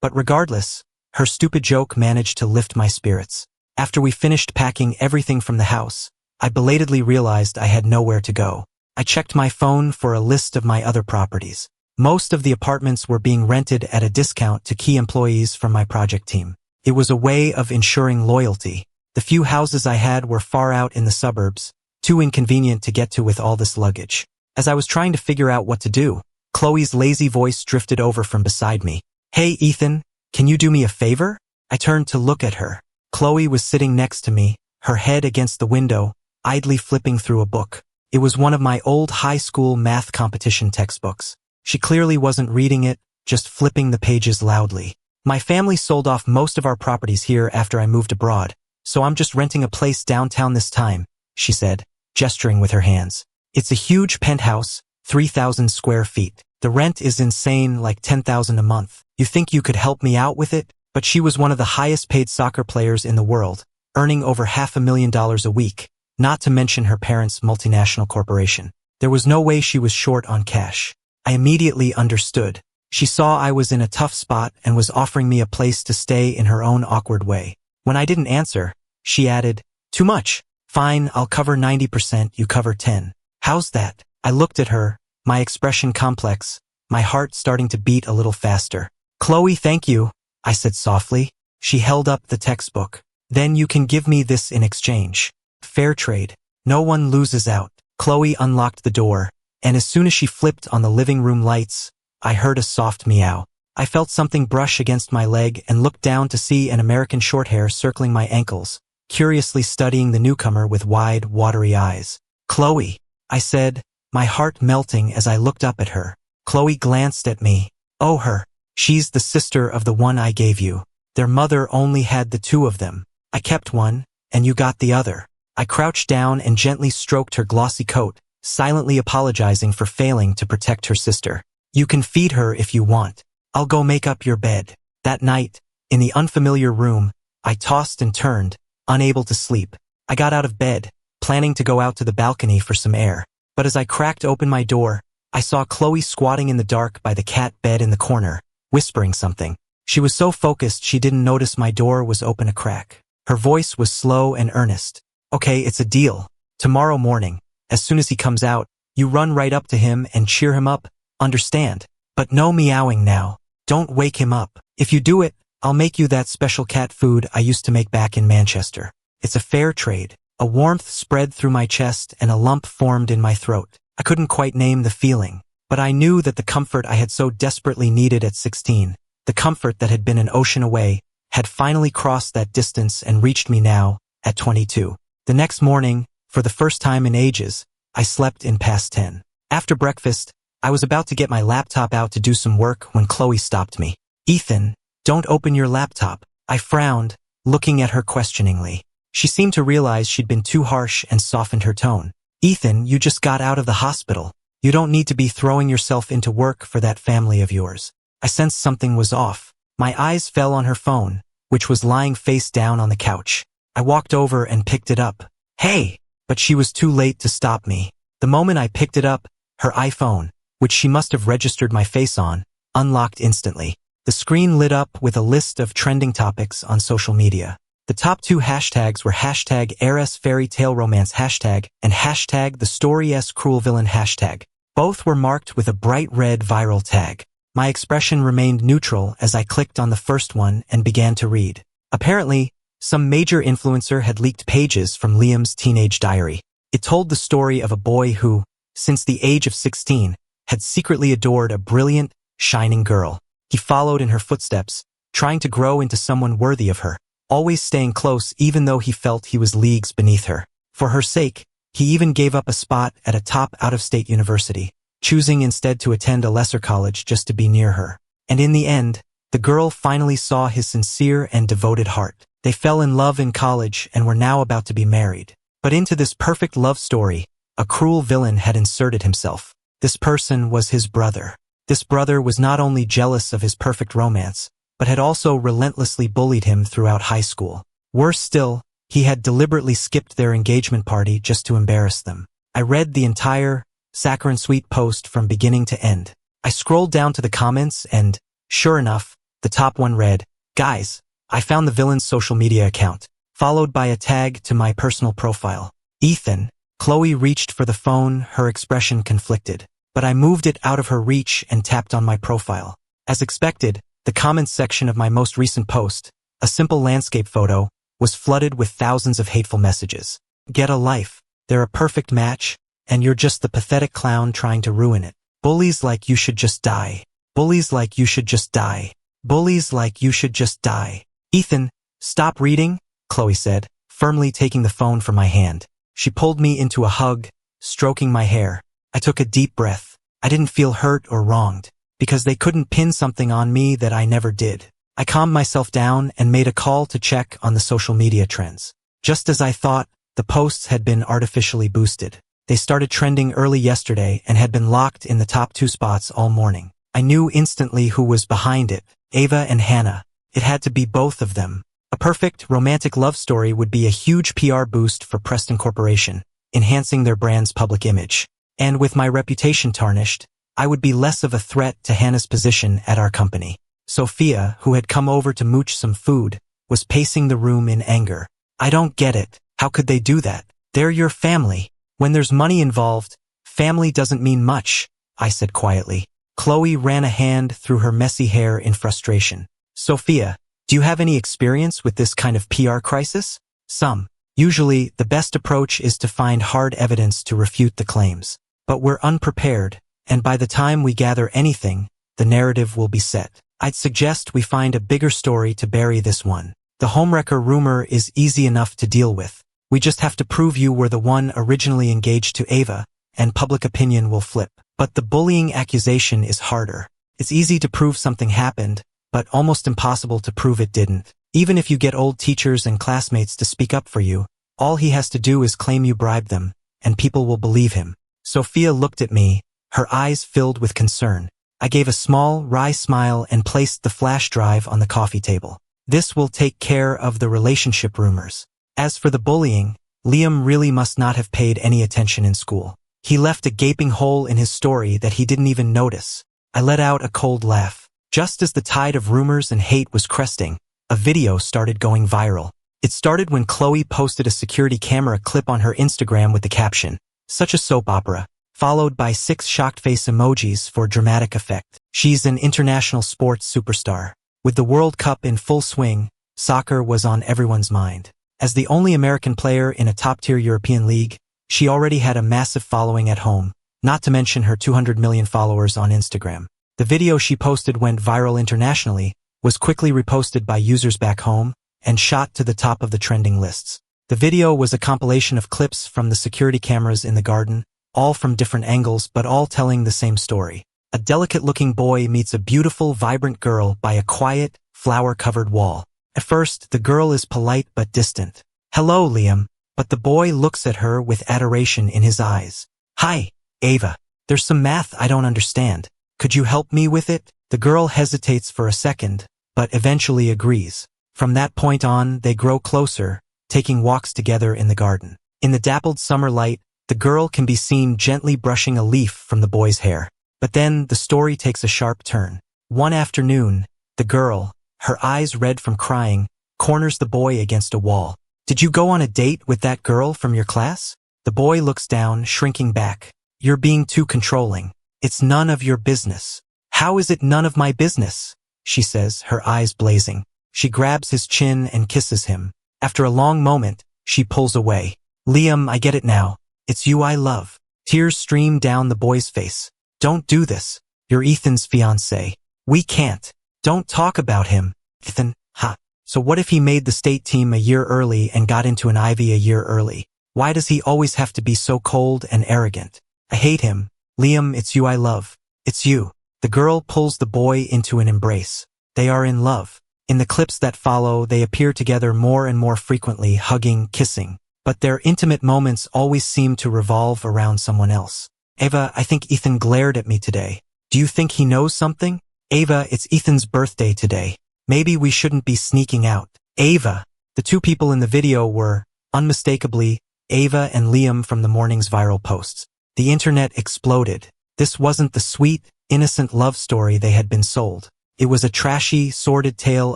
But regardless, her stupid joke managed to lift my spirits. After we finished packing everything from the house, I belatedly realized I had nowhere to go. I checked my phone for a list of my other properties. Most of the apartments were being rented at a discount to key employees from my project team. It was a way of ensuring loyalty. The few houses I had were far out in the suburbs, too inconvenient to get to with all this luggage. As I was trying to figure out what to do, Chloe's lazy voice drifted over from beside me. "Hey, Ethan, can you do me a favor?" I turned to look at her. Chloe was sitting next to me, her head against the window, idly flipping through a book. It was one of my old high school math competition textbooks. She clearly wasn't reading it, just flipping the pages loudly. "My family sold off most of our properties here after I moved abroad, so I'm just renting a place downtown this time," she said, gesturing with her hands. "It's a huge penthouse, 3,000 square feet. The rent is insane, like $10,000 a month. You think you could help me out with it?" But she was one of the highest paid soccer players in the world, earning over $500,000 a week, not to mention her parents' multinational corporation. There was no way she was short on cash. I immediately understood. She saw I was in a tough spot and was offering me a place to stay in her own awkward way. When I didn't answer, she added, "Too much. Fine, I'll cover 90%, you cover 10. How's that?" I looked at her, my expression complex, my heart starting to beat a little faster. "Chloe, thank you," I said softly. She held up the textbook. "Then you can give me this in exchange. Fair trade. No one loses out." Chloe unlocked the door, and as soon as she flipped on the living room lights, I heard a soft meow. I felt something brush against my leg and looked down to see an American Shorthair circling my ankles, curiously studying the newcomer with wide, watery eyes. "Chloe," I said, my heart melting as I looked up at her. Chloe glanced at me. "Oh, her. She's the sister of the one I gave you. Their mother only had the two of them. I kept one, and you got the other. I crouched down and gently stroked her glossy coat, silently apologizing for failing to protect her sister. You can feed her if you want. I'll go make up your bed. That night, in the unfamiliar room, I tossed and turned, unable to sleep. I got out of bed, planning to go out to the balcony for some air. But as I cracked open my door, I saw Chloe squatting in the dark by the cat bed in the corner, whispering something. She was so focused she didn't notice my door was open a crack. Her voice was slow and earnest. Okay, it's a deal. Tomorrow morning, as soon as he comes out, you run right up to him and cheer him up, understand? But no meowing now. Don't wake him up. If you do it, I'll make you that special cat food I used to make back in Manchester. It's a fair trade. A warmth spread through my chest and a lump formed in my throat. I couldn't quite name the feeling, but I knew that the comfort I had so desperately needed at 16, the comfort that had been an ocean away, had finally crossed that distance and reached me now, at 22. The next morning, for the first time in ages, I slept in past 10. After breakfast, I was about to get my laptop out to do some work when Chloe stopped me. Ethan, don't open your laptop. I frowned, looking at her questioningly. She seemed to realize she'd been too harsh and softened her tone. Ethan, you just got out of the hospital. You don't need to be throwing yourself into work for that family of yours. I sensed something was off. My eyes fell on her phone, which was lying face down on the couch. I walked over and picked it up. Hey! But she was too late to stop me. The moment I picked it up, her iPhone, which she must have registered my face on, unlocked instantly. The screen lit up with a list of trending topics on social media. The top 2 hashtags were hashtag Heiress Fairy Tale Romance hashtag and hashtag The Story S Cruel Villain hashtag. Both were marked with a bright red viral tag. My expression remained neutral as I clicked on the first one and began to read. Apparently, some major influencer had leaked pages from Liam's teenage diary. It told the story of a boy who, since the age of 16, had secretly adored a brilliant, shining girl. He followed in her footsteps, trying to grow into someone worthy of her, always staying close even though he felt he was leagues beneath her. For her sake, he even gave up a spot at a top out-of-state university, choosing instead to attend a lesser college just to be near her. And in the end, the girl finally saw his sincere and devoted heart. They fell in love in college and were now about to be married. But into this perfect love story, a cruel villain had inserted himself. This person was his brother. This brother was not only jealous of his perfect romance, but had also relentlessly bullied him throughout high school. Worse still, he had deliberately skipped their engagement party just to embarrass them. I read the entire saccharine sweet post from beginning to end. I scrolled down to the comments and, sure enough, the top one read, "Guys, I found the villain's social media account," followed by a tag to my personal profile. Ethan. Chloe reached for the phone, her expression conflicted, but I moved it out of her reach and tapped on my profile. As expected, the comments section of my most recent post, a simple landscape photo, was flooded with thousands of hateful messages. Get a life. They're a perfect match, and you're just the pathetic clown trying to ruin it. Bullies like you should just die. Bullies like you should just die. Bullies like you should just die. Ethan, stop reading, Chloe said, firmly taking the phone from my hand. She pulled me into a hug, stroking my hair. I took a deep breath. I didn't feel hurt or wronged, because they couldn't pin something on me that I never did. I calmed myself down and made a call to check on the social media trends. Just as I thought, the posts had been artificially boosted. They started trending early yesterday and had been locked in the top 2 spots all morning. I knew instantly who was behind it, Ava and Hannah. It had to be both of them. A perfect, romantic love story would be a huge PR boost for Preston Corporation, enhancing their brand's public image. And with my reputation tarnished, I would be less of a threat to Hannah's position at our company. Sophia, who had come over to mooch some food, was pacing the room in anger. I don't get it. How could they do that? They're your family. When there's money involved, family doesn't mean much, I said quietly. Chloe ran a hand through her messy hair in frustration. Sophia, do you have any experience with this kind of PR crisis? Some. Usually, the best approach is to find hard evidence to refute the claims. But we're unprepared, and by the time we gather anything, the narrative will be set. I'd suggest we find a bigger story to bury this one. The homewrecker rumor is easy enough to deal with. We just have to prove you were the one originally engaged to Ava, and public opinion will flip. But the bullying accusation is harder. It's easy to prove something happened, but almost impossible to prove it didn't. Even if you get old teachers and classmates to speak up for you, all he has to do is claim you bribed them, and people will believe him. Sophia looked at me, her eyes filled with concern. I gave a small, wry smile and placed the flash drive on the coffee table. This will take care of the relationship rumors. As for the bullying, Liam really must not have paid any attention in school. He left a gaping hole in his story that he didn't even notice. I let out a cold laugh. Just as the tide of rumors and hate was cresting, a video started going viral. It started when Chloe posted a security camera clip on her Instagram with the caption, "Such a soap opera," followed by 6 shocked face emojis for dramatic effect. She's an international sports superstar. With the World Cup in full swing, soccer was on everyone's mind. As the only American player in a top-tier European league, she already had a massive following at home, not to mention her 200 million followers on Instagram. The video she posted went viral internationally, was quickly reposted by users back home, and shot to the top of the trending lists. The video was a compilation of clips from the security cameras in the garden, all from different angles but all telling the same story. A delicate-looking boy meets a beautiful, vibrant girl by a quiet, flower-covered wall. At first, the girl is polite but distant. "Hello, Liam," but the boy looks at her with adoration in his eyes. "Hi, Ava. There's some math I don't understand. Could you help me with it?" The girl hesitates for a second, but eventually agrees. From that point on, they grow closer, taking walks together in the garden. In the dappled summer light, the girl can be seen gently brushing a leaf from the boy's hair. But then, the story takes a sharp turn. One afternoon, the girl, her eyes red from crying, corners the boy against a wall. "Did you go on a date with that girl from your class?" The boy looks down, shrinking back. "You're being too controlling. It's none of your business." "How is it none of my business?" she says, her eyes blazing. She grabs his chin and kisses him. After a long moment, she pulls away. "Liam, I get it now. It's you I love." Tears stream down the boy's face. "Don't do this. You're Ethan's fiancée. We can't. Don't talk about him." "Ethan, ha. So what if he made the state team a year early and got into an Ivy a year early? Why does he always have to be so cold and arrogant? I hate him. Liam, it's you I love. It's you." The girl pulls the boy into an embrace. They are in love. In the clips that follow, they appear together more and more frequently, hugging, kissing. But their intimate moments always seem to revolve around someone else. "Ava, I think Ethan glared at me today. Do you think he knows something?" "Ava, it's Ethan's birthday today. Maybe we shouldn't be sneaking out." "Ava." The two people in the video were, unmistakably, Ava and Liam from the morning's viral posts. The internet exploded. This wasn't the sweet, innocent love story they had been sold. It was a trashy, sordid tale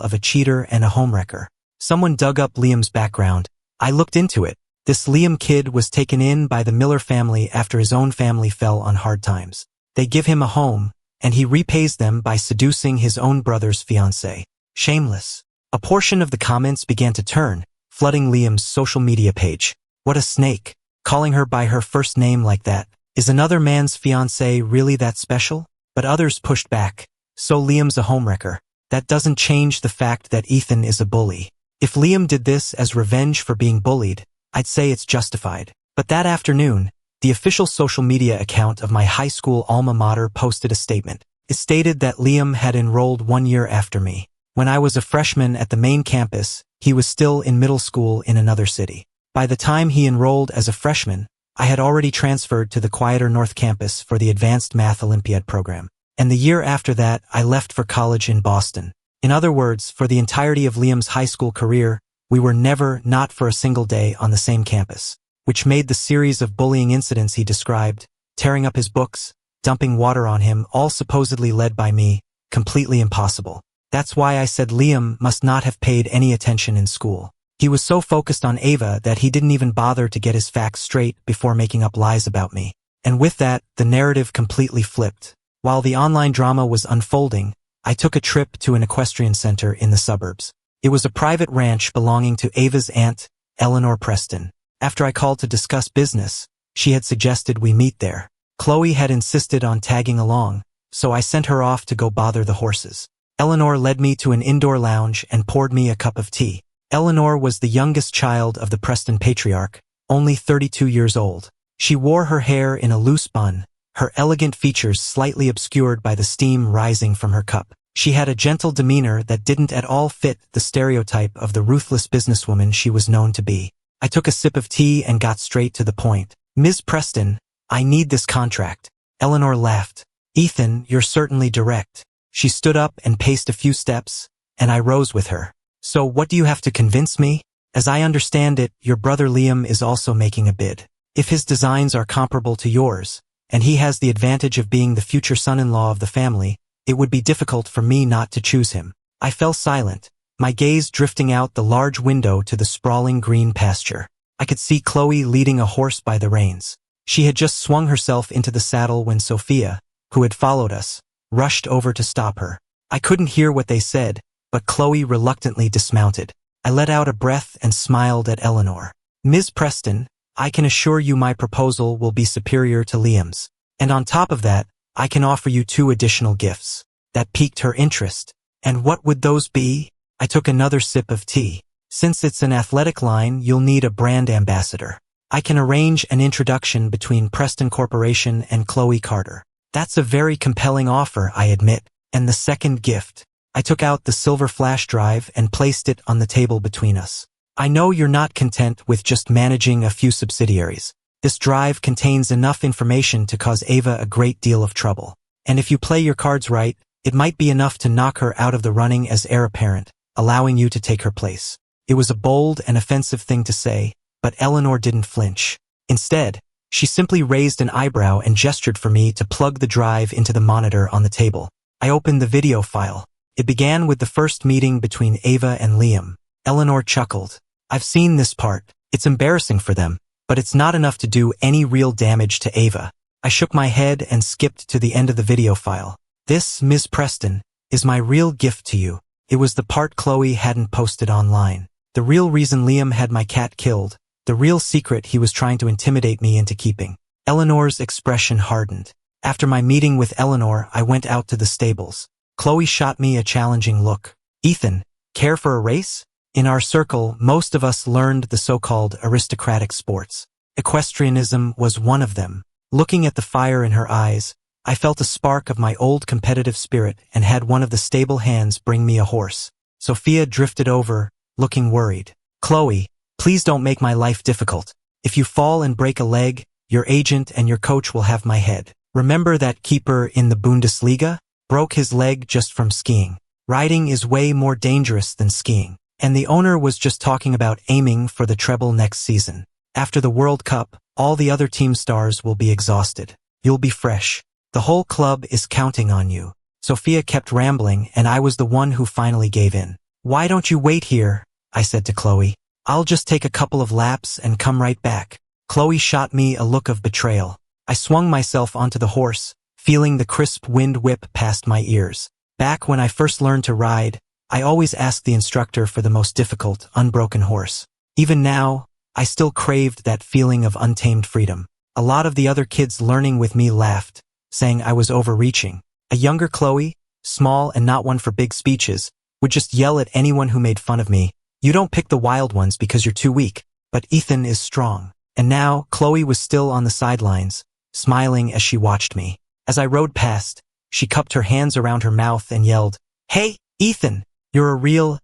of a cheater and a homewrecker. Someone dug up Liam's background. I looked into it. This Liam kid was taken in by the Miller family after his own family fell on hard times. They give him a home, and he repays them by seducing his own brother's fiancée. Shameless. A portion of the comments began to turn, flooding Liam's social media page. "What a snake. Calling her by her first name like that. Is another man's fiancée really that special?" But others pushed back. "So Liam's a homewrecker. That doesn't change the fact that Ethan is a bully. If Liam did this as revenge for being bullied, I'd say it's justified." But that afternoon, the official social media account of my high school alma mater posted a statement. It stated that Liam had enrolled 1 year after me. When I was a freshman at the main campus, he was still in middle school in another city. By the time he enrolled as a freshman, I had already transferred to the quieter North Campus for the Advanced Math Olympiad program. And the year after that, I left for college in Boston. In other words, for the entirety of Liam's high school career, we were never, not for a single day, on the same campus, which made the series of bullying incidents he described, tearing up his books, dumping water on him, all supposedly led by me, completely impossible. That's why I said Liam must not have paid any attention in school. He was so focused on Ava that he didn't even bother to get his facts straight before making up lies about me. And with that, the narrative completely flipped. While the online drama was unfolding, I took a trip to an equestrian center in the suburbs. It was a private ranch belonging to Ava's aunt, Eleanor Preston. After I called to discuss business, she had suggested we meet there. Chloe had insisted on tagging along, so I sent her off to go bother the horses. Eleanor led me to an indoor lounge and poured me a cup of tea. Eleanor was the youngest child of the Preston patriarch, only 32 years old. She wore her hair in a loose bun, her elegant features slightly obscured by the steam rising from her cup. She had a gentle demeanor that didn't at all fit the stereotype of the ruthless businesswoman she was known to be. I took a sip of tea and got straight to the point. Ms. Preston, I need this contract. Eleanor laughed. Ethan, you're certainly direct. She stood up and paced a few steps, and I rose with her. So what do you have to convince me? As I understand it, your brother Liam is also making a bid. If his designs are comparable to yours, and he has the advantage of being the future son-in-law of the family, it would be difficult for me not to choose him. I fell silent, my gaze drifting out the large window to the sprawling green pasture. I could see Chloe leading a horse by the reins. She had just swung herself into the saddle when Sophia, who had followed us, rushed over to stop her. I couldn't hear what they said, but Chloe reluctantly dismounted. I let out a breath and smiled at Eleanor. Ms. Preston, I can assure you my proposal will be superior to Liam's. And on top of that, I can offer you 2 additional gifts. That piqued her interest. And what would those be? I took another sip of tea. Since it's an athletic line, you'll need a brand ambassador. I can arrange an introduction between Preston Corporation and Chloe Carter. That's a very compelling offer, I admit. And the second gift. I took out the silver flash drive and placed it on the table between us. I know you're not content with just managing a few subsidiaries. This drive contains enough information to cause Ava a great deal of trouble. And if you play your cards right, it might be enough to knock her out of the running as heir apparent, allowing you to take her place. It was a bold and offensive thing to say, but Eleanor didn't flinch. Instead, she simply raised an eyebrow and gestured for me to plug the drive into the monitor on the table. I opened the video file. It began with the first meeting between Ava and Liam. Eleanor chuckled. I've seen this part. It's embarrassing for them, but it's not enough to do any real damage to Ava. I shook my head and skipped to the end of the video file. This, Ms. Preston, is my real gift to you. It was the part Chloe hadn't posted online. The real reason Liam had my cat killed. The real secret he was trying to intimidate me into keeping. Eleanor's expression hardened. After my meeting with Eleanor, I went out to the stables. Chloe shot me a challenging look. Ethan, care for a race? In our circle, most of us learned the so-called aristocratic sports. Equestrianism was one of them. Looking at the fire in her eyes, I felt a spark of my old competitive spirit and had one of the stable hands bring me a horse. Sophia drifted over, looking worried. Chloe, please don't make my life difficult. If you fall and break a leg, your agent and your coach will have my head. Remember that keeper in the Bundesliga? Broke his leg just from skiing. Riding is way more dangerous than skiing. And the owner was just talking about aiming for the treble next season. After the World Cup, all the other team stars will be exhausted. You'll be fresh. The whole club is counting on you. Sophia kept rambling, and I was the one who finally gave in. Why don't you wait here? I said to Chloe. I'll just take a couple of laps and come right back. Chloe shot me a look of betrayal. I swung myself onto the horse, feeling the crisp wind whip past my ears. Back when I first learned to ride, I always asked the instructor for the most difficult, unbroken horse. Even now, I still craved that feeling of untamed freedom. A lot of the other kids learning with me laughed, saying I was overreaching. A younger Chloe, small and not one for big speeches, would just yell at anyone who made fun of me. You don't pick the wild ones because you're too weak, but Ethan is strong. And now, Chloe was still on the sidelines, smiling as she watched me. As I rode past, she cupped her hands around her mouth and yelled, "Hey, Ethan, you're a real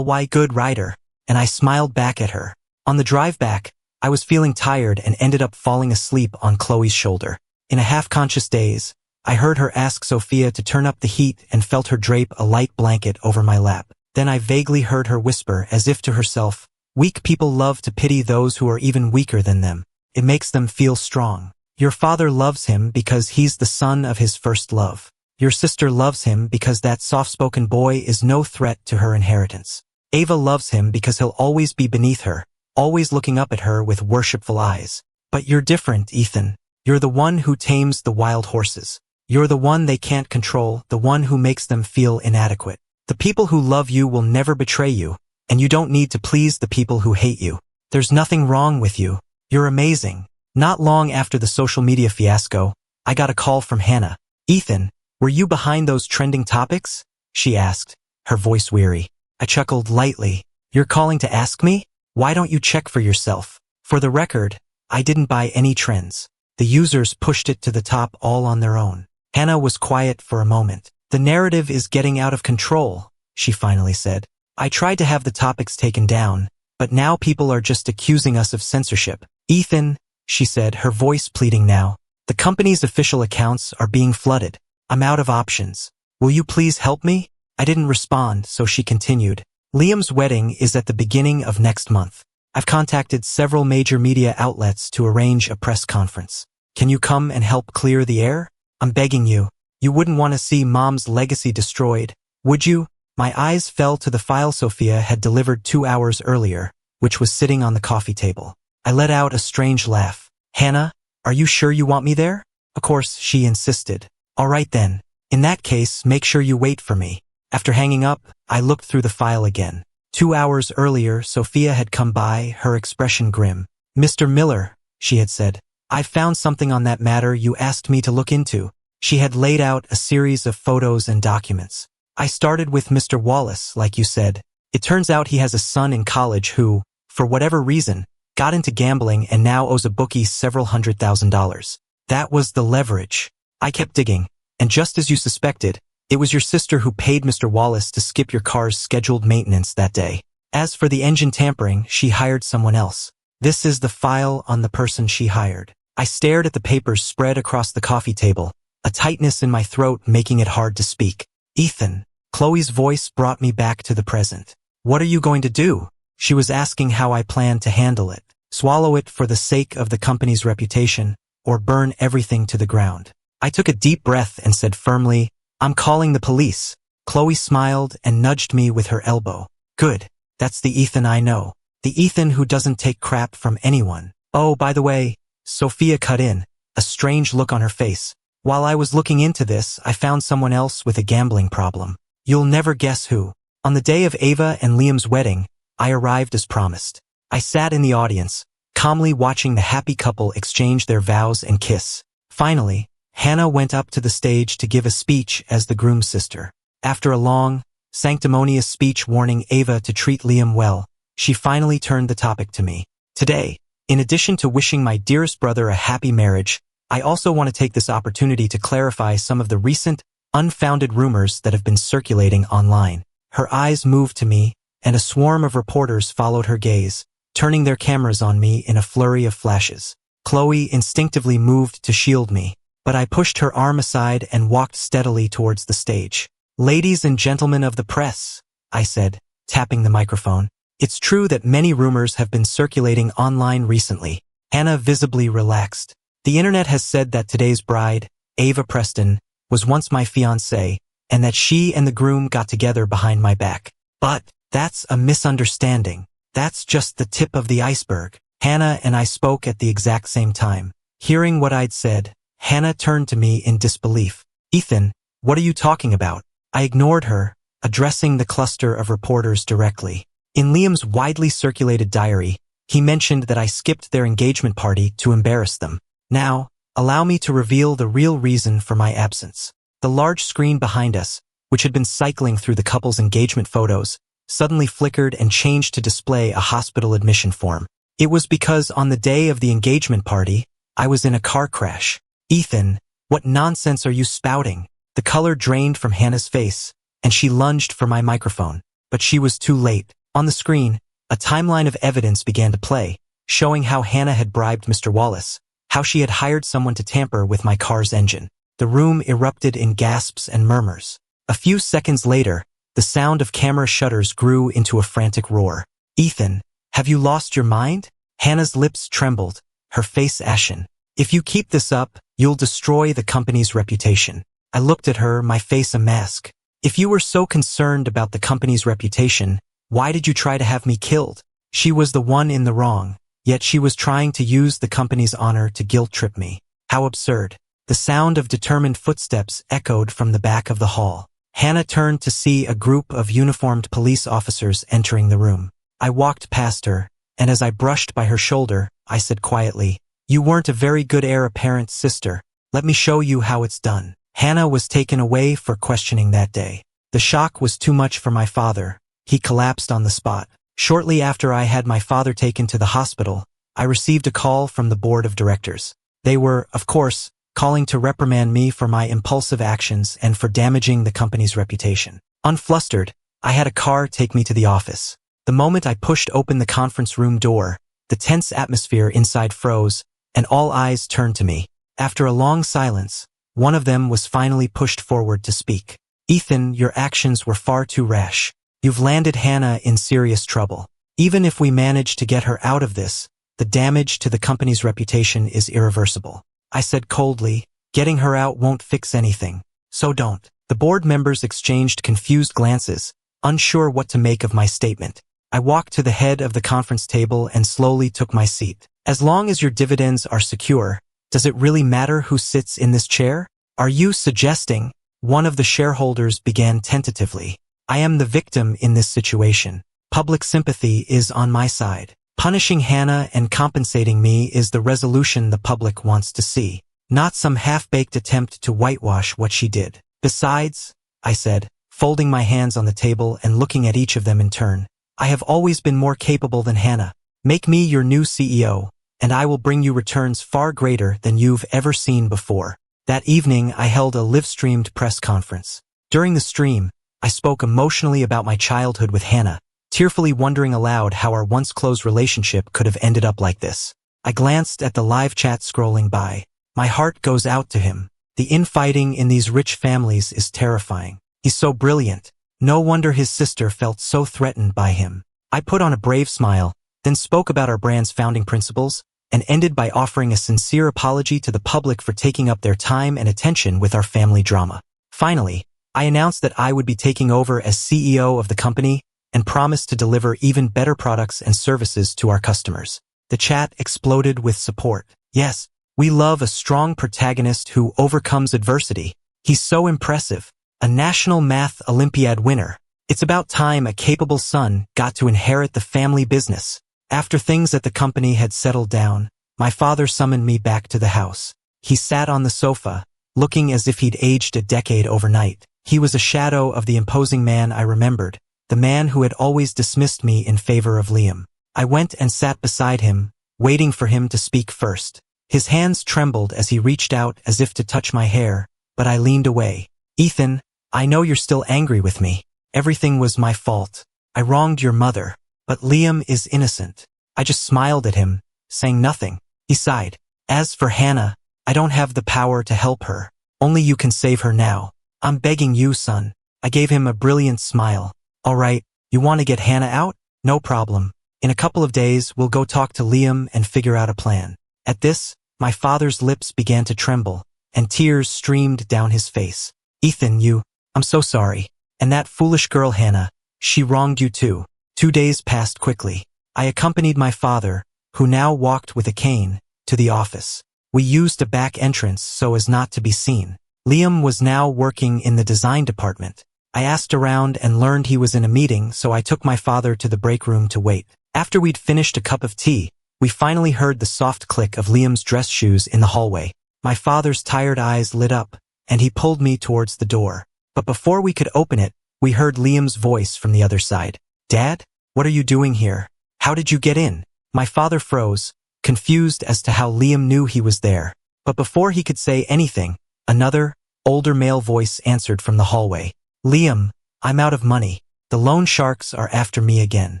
good rider." And I smiled back at her. On the drive back, I was feeling tired and ended up falling asleep on Chloe's shoulder. In a half-conscious daze, I heard her ask Sophia to turn up the heat and felt her drape a light blanket over my lap. Then I vaguely heard her whisper, as if to herself, "Weak people love to pity those who are even weaker than them. It makes them feel strong. Your father loves him because he's the son of his first love. Your sister loves him because that soft-spoken boy is no threat to her inheritance. Ava loves him because he'll always be beneath her, always looking up at her with worshipful eyes. But you're different, Ethan. You're the one who tames the wild horses. You're the one they can't control, the one who makes them feel inadequate. The people who love you will never betray you, and you don't need to please the people who hate you. There's nothing wrong with you. You're amazing." Not long after the social media fiasco, I got a call from Hannah. "Ethan, were you behind those trending topics?" she asked, her voice weary. I chuckled lightly. "You're calling to ask me? Why don't you check for yourself?" For the record, I didn't buy any trends. The users pushed it to the top all on their own. Hannah was quiet for a moment. The narrative is getting out of control, she finally said. I tried to have the topics taken down, but now people are just accusing us of censorship. Ethan, she said, her voice pleading now. The company's official accounts are being flooded. I'm out of options. Will you please help me? I didn't respond, so she continued. Liam's wedding is at the beginning of next month. I've contacted several major media outlets to arrange a press conference. Can you come and help clear the air? I'm begging you. You wouldn't want to see Mom's legacy destroyed, would you? My eyes fell to the file Sophia had delivered 2 hours earlier, which was sitting on the coffee table. I let out a strange laugh. Hannah, are you sure you want me there? Of course, she insisted. All right then. In that case, make sure you wait for me. After hanging up, I looked through the file again. 2 hours earlier, Sophia had come by, her expression grim. Mr. Miller, she had said, I've found something on that matter you asked me to look into. She had laid out a series of photos and documents. I started with Mr. Wallace, like you said. It turns out he has a son in college who, for whatever reason, got into gambling and now owes a bookie several $100,000. That was the leverage. I kept digging, and just as you suspected, it was your sister who paid Mr. Wallace to skip your car's scheduled maintenance that day. As for the engine tampering, she hired someone else. This is the file on the person she hired. I stared at the papers spread across the coffee table, a tightness in my throat making it hard to speak. Ethan, Chloe's voice brought me back to the present. What are you going to do? She was asking how I planned to handle it. Swallow it for the sake of the company's reputation, or burn everything to the ground. I took a deep breath and said firmly, I'm calling the police. Chloe smiled and nudged me with her elbow. Good, that's the Ethan I know. The Ethan who doesn't take crap from anyone. Oh, by the way, Sophia cut in, a strange look on her face. While I was looking into this, I found someone else with a gambling problem. You'll never guess who. On the day of Ava and Liam's wedding, I arrived as promised. I sat in the audience, calmly watching the happy couple exchange their vows and kiss. Finally, Hannah went up to the stage to give a speech as the groom's sister. After a long, sanctimonious speech warning Ava to treat Liam well, she finally turned the topic to me. Today, in addition to wishing my dearest brother a happy marriage, I also want to take this opportunity to clarify some of the recent, unfounded rumors that have been circulating online. Her eyes moved to me, and a swarm of reporters followed her gaze, turning their cameras on me in a flurry of flashes. Chloe instinctively moved to shield me, but I pushed her arm aside and walked steadily towards the stage. Ladies and gentlemen of the press, I said, tapping the microphone. It's true that many rumors have been circulating online recently. Hannah visibly relaxed. The internet has said that today's bride, Ava Preston, was once my fiancée, and that she and the groom got together behind my back. But that's a misunderstanding. That's just the tip of the iceberg. Hannah and I spoke at the exact same time. Hearing what I'd said, Hannah turned to me in disbelief. Ethan, what are you talking about? I ignored her, addressing the cluster of reporters directly. In Liam's widely circulated diary, he mentioned that I skipped their engagement party to embarrass them. Now, allow me to reveal the real reason for my absence. The large screen behind us, which had been cycling through the couple's engagement photos, suddenly flickered and changed to display a hospital admission form. It was because on the day of the engagement party, I was in a car crash. Ethan, what nonsense are you spouting? The color drained from Hannah's face, and she lunged for my microphone. But she was too late. On the screen, a timeline of evidence began to play, showing how Hannah had bribed Mr. Wallace, how she had hired someone to tamper with my car's engine. The room erupted in gasps and murmurs. A few seconds later, the sound of camera shutters grew into a frantic roar. Ethan, have you lost your mind? Hannah's lips trembled, her face ashen. If you keep this up, you'll destroy the company's reputation. I looked at her, my face a mask. If you were so concerned about the company's reputation, why did you try to have me killed? She was the one in the wrong, yet she was trying to use the company's honor to guilt-trip me. How absurd. The sound of determined footsteps echoed from the back of the hall. Hannah turned to see a group of uniformed police officers entering the room. I walked past her, and as I brushed by her shoulder, I said quietly, "You weren't a very good heir apparent, sister. Let me show you how it's done." Hannah was taken away for questioning that day. The shock was too much for my father. He collapsed on the spot. Shortly after I had my father taken to the hospital, I received a call from the board of directors. They were, of course, calling to reprimand me for my impulsive actions and for damaging the company's reputation. Unflustered, I had a car take me to the office. The moment I pushed open the conference room door, the tense atmosphere inside froze, and all eyes turned to me. After a long silence, one of them was finally pushed forward to speak. "Ethan, your actions were far too rash. You've landed Hannah in serious trouble. Even if we manage to get her out of this, the damage to the company's reputation is irreversible." I said coldly, "Getting her out won't fix anything, so don't." The board members exchanged confused glances, unsure what to make of my statement. I walked to the head of the conference table and slowly took my seat. "As long as your dividends are secure, does it really matter who sits in this chair? Are you suggesting?" One of the shareholders began tentatively. "I am the victim in this situation. Public sympathy is on my side. Punishing Hannah and compensating me is the resolution the public wants to see, not some half-baked attempt to whitewash what she did. Besides," I said, folding my hands on the table and looking at each of them in turn, "I have always been more capable than Hannah. Make me your new CEO, and I will bring you returns far greater than you've ever seen before." That evening, I held a live-streamed press conference. During the stream, I spoke emotionally about my childhood with Hannah, tearfully wondering aloud how our once-close relationship could have ended up like this. I glanced at the live chat scrolling by. My heart goes out to him. The infighting in these rich families is terrifying. He's so brilliant. No wonder his sister felt so threatened by him. I put on a brave smile, then spoke about our brand's founding principles, and ended by offering a sincere apology to the public for taking up their time and attention with our family drama. Finally, I announced that I would be taking over as CEO of the company and promised to deliver even better products and services to our customers. The chat exploded with support. "Yes, we love a strong protagonist who overcomes adversity. He's so impressive. A National Math Olympiad winner. It's about time a capable son got to inherit the family business." After things at the company had settled down, my father summoned me back to the house. He sat on the sofa, looking as if he'd aged a decade overnight. He was a shadow of the imposing man I remembered, the man who had always dismissed me in favor of Liam. I went and sat beside him, waiting for him to speak first. His hands trembled as he reached out as if to touch my hair, but I leaned away. "Ethan, I know you're still angry with me. Everything was my fault. I wronged your mother. But Liam is innocent." I just smiled at him, saying nothing. He sighed. "As for Hannah, I don't have the power to help her. Only you can save her now. I'm begging you, son." I gave him a brilliant smile. "All right, you want to get Hannah out? No problem. In a couple of days, we'll go talk to Liam and figure out a plan." At this, my father's lips began to tremble, and tears streamed down his face. "Ethan, I'm so sorry. And that foolish girl Hannah, she wronged you too." 2 days passed quickly. I accompanied my father, who now walked with a cane, to the office. We used a back entrance so as not to be seen. Liam was now working in the design department. I asked around and learned he was in a meeting, so I took my father to the break room to wait. After we'd finished a cup of tea, we finally heard the soft click of Liam's dress shoes in the hallway. My father's tired eyes lit up, and he pulled me towards the door. But before we could open it, we heard Liam's voice from the other side. "Dad, what are you doing here? How did you get in?" My father froze, confused as to how Liam knew he was there. But before he could say anything, another, older male voice answered from the hallway. "Liam, I'm out of money. The loan sharks are after me again.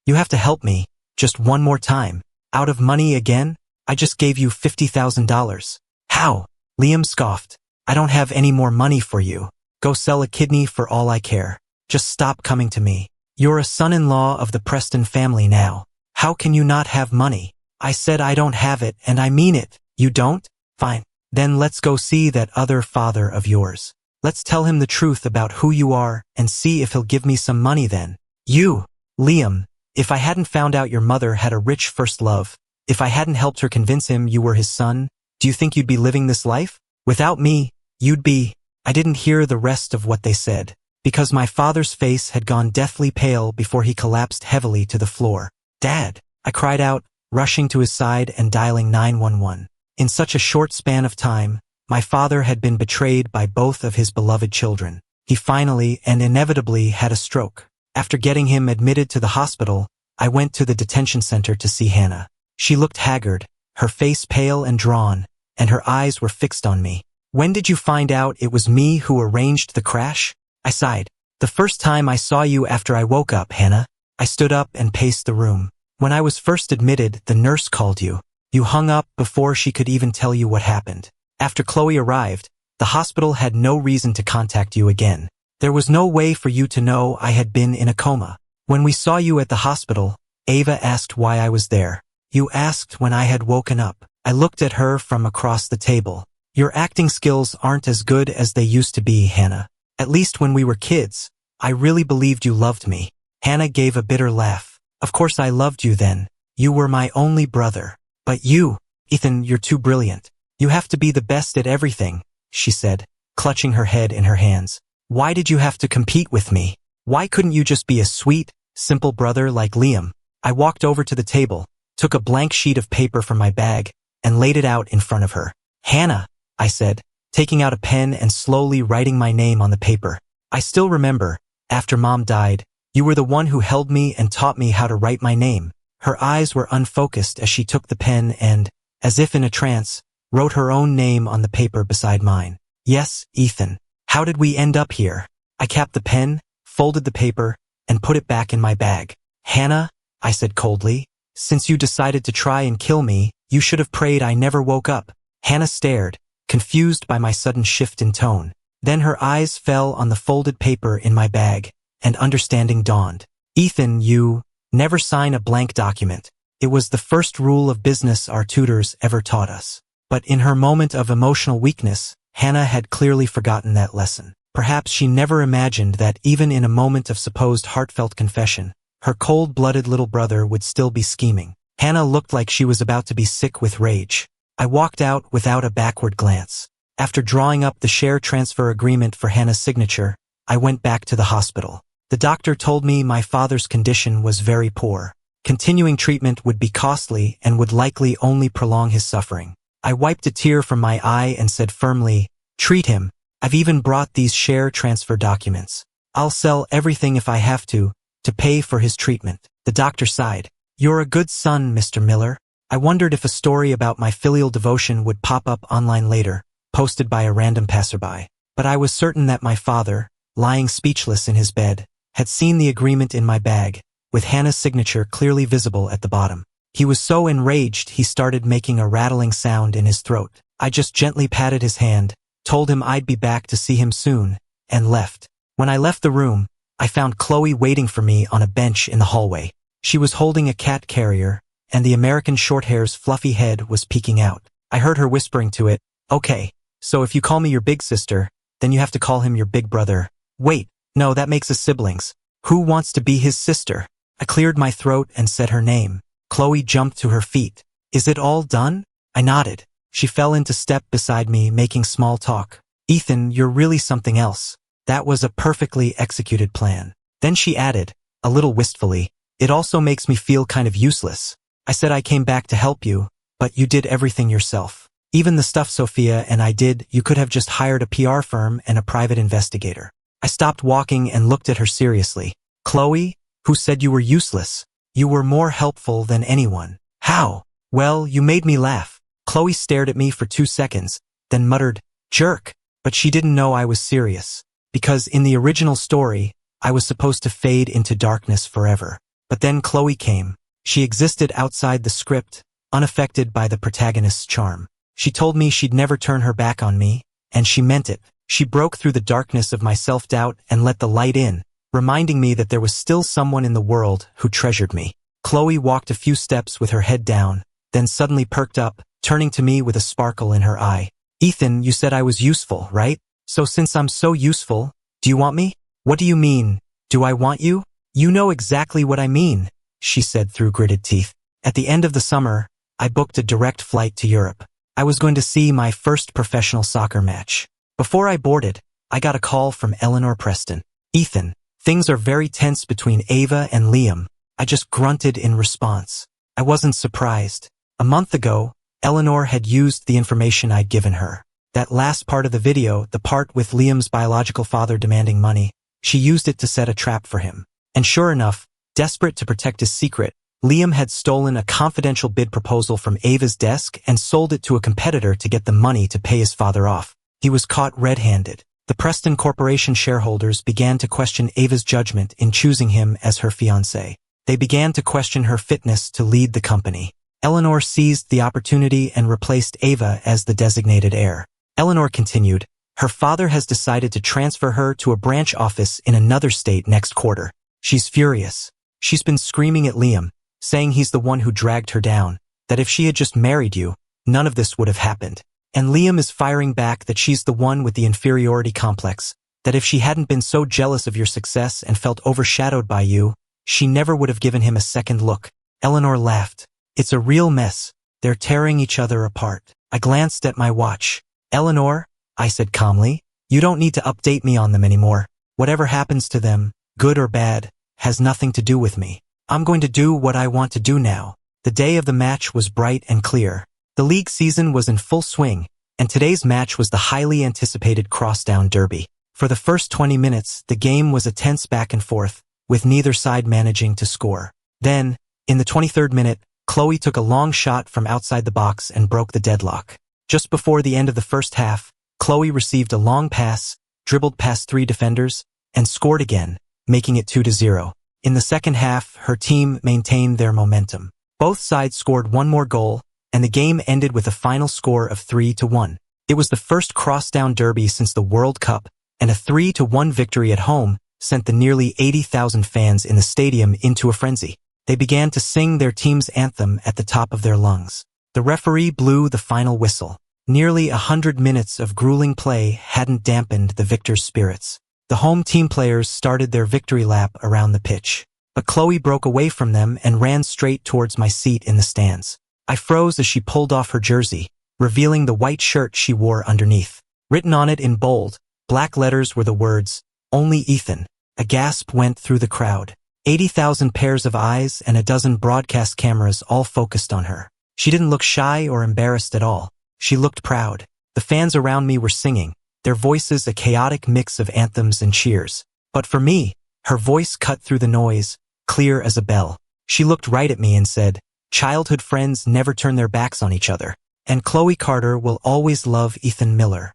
You have to help me, just one more time." "Out of money again? I just gave you $50,000. "How?" Liam scoffed. "I don't have any more money for you. Go sell a kidney for all I care. Just stop coming to me. You're a son-in-law of the Preston family now. How can you not have money?" "I said I don't have it, and I mean it." "You don't? Fine. Then let's go see that other father of yours. Let's tell him the truth about who you are and see if he'll give me some money then." "You, Liam, if I hadn't found out your mother had a rich first love, if I hadn't helped her convince him you were his son, do you think you'd be living this life? Without me, you'd be—" I didn't hear the rest of what they said, because my father's face had gone deathly pale before he collapsed heavily to the floor. "Dad!" I cried out, rushing to his side and dialing 911. In such a short span of time, my father had been betrayed by both of his beloved children. He finally and inevitably had a stroke. After getting him admitted to the hospital, I went to the detention center to see Hannah. She looked haggard, her face pale and drawn, and her eyes were fixed on me. When did you find out it was me who arranged the crash? I sighed. The first time I saw you after I woke up, Hannah. I stood up and paced the room. When I was first admitted, the nurse called you. You hung up before she could even tell you what happened. After Chloe arrived, the hospital had no reason to contact you again. There was no way for you to know I had been in a coma. When we saw you at the hospital, Ava asked why I was there. You asked when I had woken up. I looked at her from across the table. Your acting skills aren't as good as they used to be, Hannah. At least when we were kids, I really believed you loved me. Hannah gave a bitter laugh. Of course I loved you then. You were my only brother. But you, Ethan, you're too brilliant. You have to be the best at everything, she said, clutching her head in her hands. Why did you have to compete with me? Why couldn't you just be a sweet, simple brother like Liam? I walked over to the table, took a blank sheet of paper from my bag, and laid it out in front of her. Hannah, I said, taking out a pen and slowly writing my name on the paper. I still remember, after Mom died, you were the one who held me and taught me how to write my name. Her eyes were unfocused as she took the pen and, as if in a trance, wrote her own name on the paper beside mine. Yes, Ethan. How did we end up here? I capped the pen, folded the paper, and put it back in my bag. Hannah, I said coldly, since you decided to try and kill me, you should have prayed I never woke up. Hannah stared, confused by my sudden shift in tone. Then her eyes fell on the folded paper in my bag, and understanding dawned. Ethan, you never sign a blank document. It was the first rule of business our tutors ever taught us. But in her moment of emotional weakness, Hannah had clearly forgotten that lesson. Perhaps she never imagined that even in a moment of supposed heartfelt confession, her cold-blooded little brother would still be scheming. Hannah looked like she was about to be sick with rage. I walked out without a backward glance. After drawing up the share transfer agreement for Hannah's signature, I went back to the hospital. The doctor told me my father's condition was very poor. Continuing treatment would be costly and would likely only prolong his suffering. I wiped a tear from my eye and said firmly, treat him. I've even brought these share transfer documents. I'll sell everything if I have to pay for his treatment. The doctor sighed. You're a good son, Mr. Miller. I wondered if a story about my filial devotion would pop up online later, posted by a random passerby. But I was certain that my father, lying speechless in his bed, had seen the agreement in my bag, with Hannah's signature clearly visible at the bottom. He was so enraged he started making a rattling sound in his throat. I just gently patted his hand, told him I'd be back to see him soon, and left. When I left the room, I found Chloe waiting for me on a bench in the hallway. She was holding a cat carrier, and the American Shorthair's fluffy head was peeking out. I heard her whispering to it, okay, so if you call me your big sister, then you have to call him your big brother. Wait, no, that makes us siblings. Who wants to be his sister? I cleared my throat and said her name. Chloe jumped to her feet. Is it all done? I nodded. She fell into step beside me, making small talk. Ethan, you're really something else. That was a perfectly executed plan. Then she added, a little wistfully, it also makes me feel kind of useless. I said I came back to help you, but you did everything yourself. Even the stuff Sophia and I did, you could have just hired a PR firm and a private investigator. I stopped walking and looked at her seriously. Chloe, who said you were useless? You were more helpful than anyone. How? Well, you made me laugh. Chloe stared at me for 2 seconds, then muttered, jerk. But she didn't know I was serious. Because in the original story, I was supposed to fade into darkness forever. But then Chloe came. She existed outside the script, unaffected by the protagonist's charm. She told me she'd never turn her back on me, and she meant it. She broke through the darkness of my self-doubt and let the light in, reminding me that there was still someone in the world who treasured me. Chloe walked a few steps with her head down, then suddenly perked up, turning to me with a sparkle in her eye. Ethan, you said I was useful, right? So since I'm so useful, do you want me? What do you mean? Do I want you? You know exactly what I mean, she said through gritted teeth. At the end of the summer, I booked a direct flight to Europe. I was going to see my first professional soccer match. Before I boarded, I got a call from Eleanor Preston. Ethan, things are very tense between Ava and Liam. I just grunted in response. I wasn't surprised. A month ago, Eleanor had used the information I'd given her. That last part of the video, the part with Liam's biological father demanding money, she used it to set a trap for him. And sure enough, desperate to protect his secret, Liam had stolen a confidential bid proposal from Ava's desk and sold it to a competitor to get the money to pay his father off. He was caught red-handed. The Preston Corporation shareholders began to question Ava's judgment in choosing him as her fiancé. They began to question her fitness to lead the company. Eleanor seized the opportunity and replaced Ava as the designated heir. Eleanor continued, "Her father has decided to transfer her to a branch office in another state next quarter. She's furious. She's been screaming at Liam, saying he's the one who dragged her down, that if she had just married you, none of this would have happened. And Liam is firing back that she's the one with the inferiority complex, that if she hadn't been so jealous of your success and felt overshadowed by you, she never would have given him a second look." Eleanor laughed. "It's a real mess. They're tearing each other apart." I glanced at my watch. "Eleanor," I said calmly, "you don't need to update me on them anymore. Whatever happens to them, good or bad, has nothing to do with me. I'm going to do what I want to do now." The day of the match was bright and clear. The league season was in full swing, and today's match was the highly anticipated Crosstown Derby. For the first 20 minutes, the game was a tense back and forth, with neither side managing to score. Then, in the 23rd minute, Chloe took a long shot from outside the box and broke the deadlock. Just before the end of the first half, Chloe received a long pass, dribbled past 3 defenders, and scored again, making it 2-0. In the second half, her team maintained their momentum. Both sides scored one more goal, and the game ended with a final score of 3-1. It was the first Crosstown Derby since the World Cup, and a 3-1 victory at home sent the nearly 80,000 fans in the stadium into a frenzy. They began to sing their team's anthem at the top of their lungs. The referee blew the final whistle. Nearly 100 minutes of grueling play hadn't dampened the victors' spirits. The home team players started their victory lap around the pitch. But Chloe broke away from them and ran straight towards my seat in the stands. I froze as she pulled off her jersey, revealing the white shirt she wore underneath. Written on it in bold, black letters were the words, "Only Ethan." A gasp went through the crowd. 80,000 pairs of eyes and a dozen broadcast cameras all focused on her. She didn't look shy or embarrassed at all. She looked proud. The fans around me were singing, their voices a chaotic mix of anthems and cheers. But for me, her voice cut through the noise, clear as a bell. She looked right at me and said, "Childhood friends never turn their backs on each other. And Chloe Carter will always love Ethan Miller."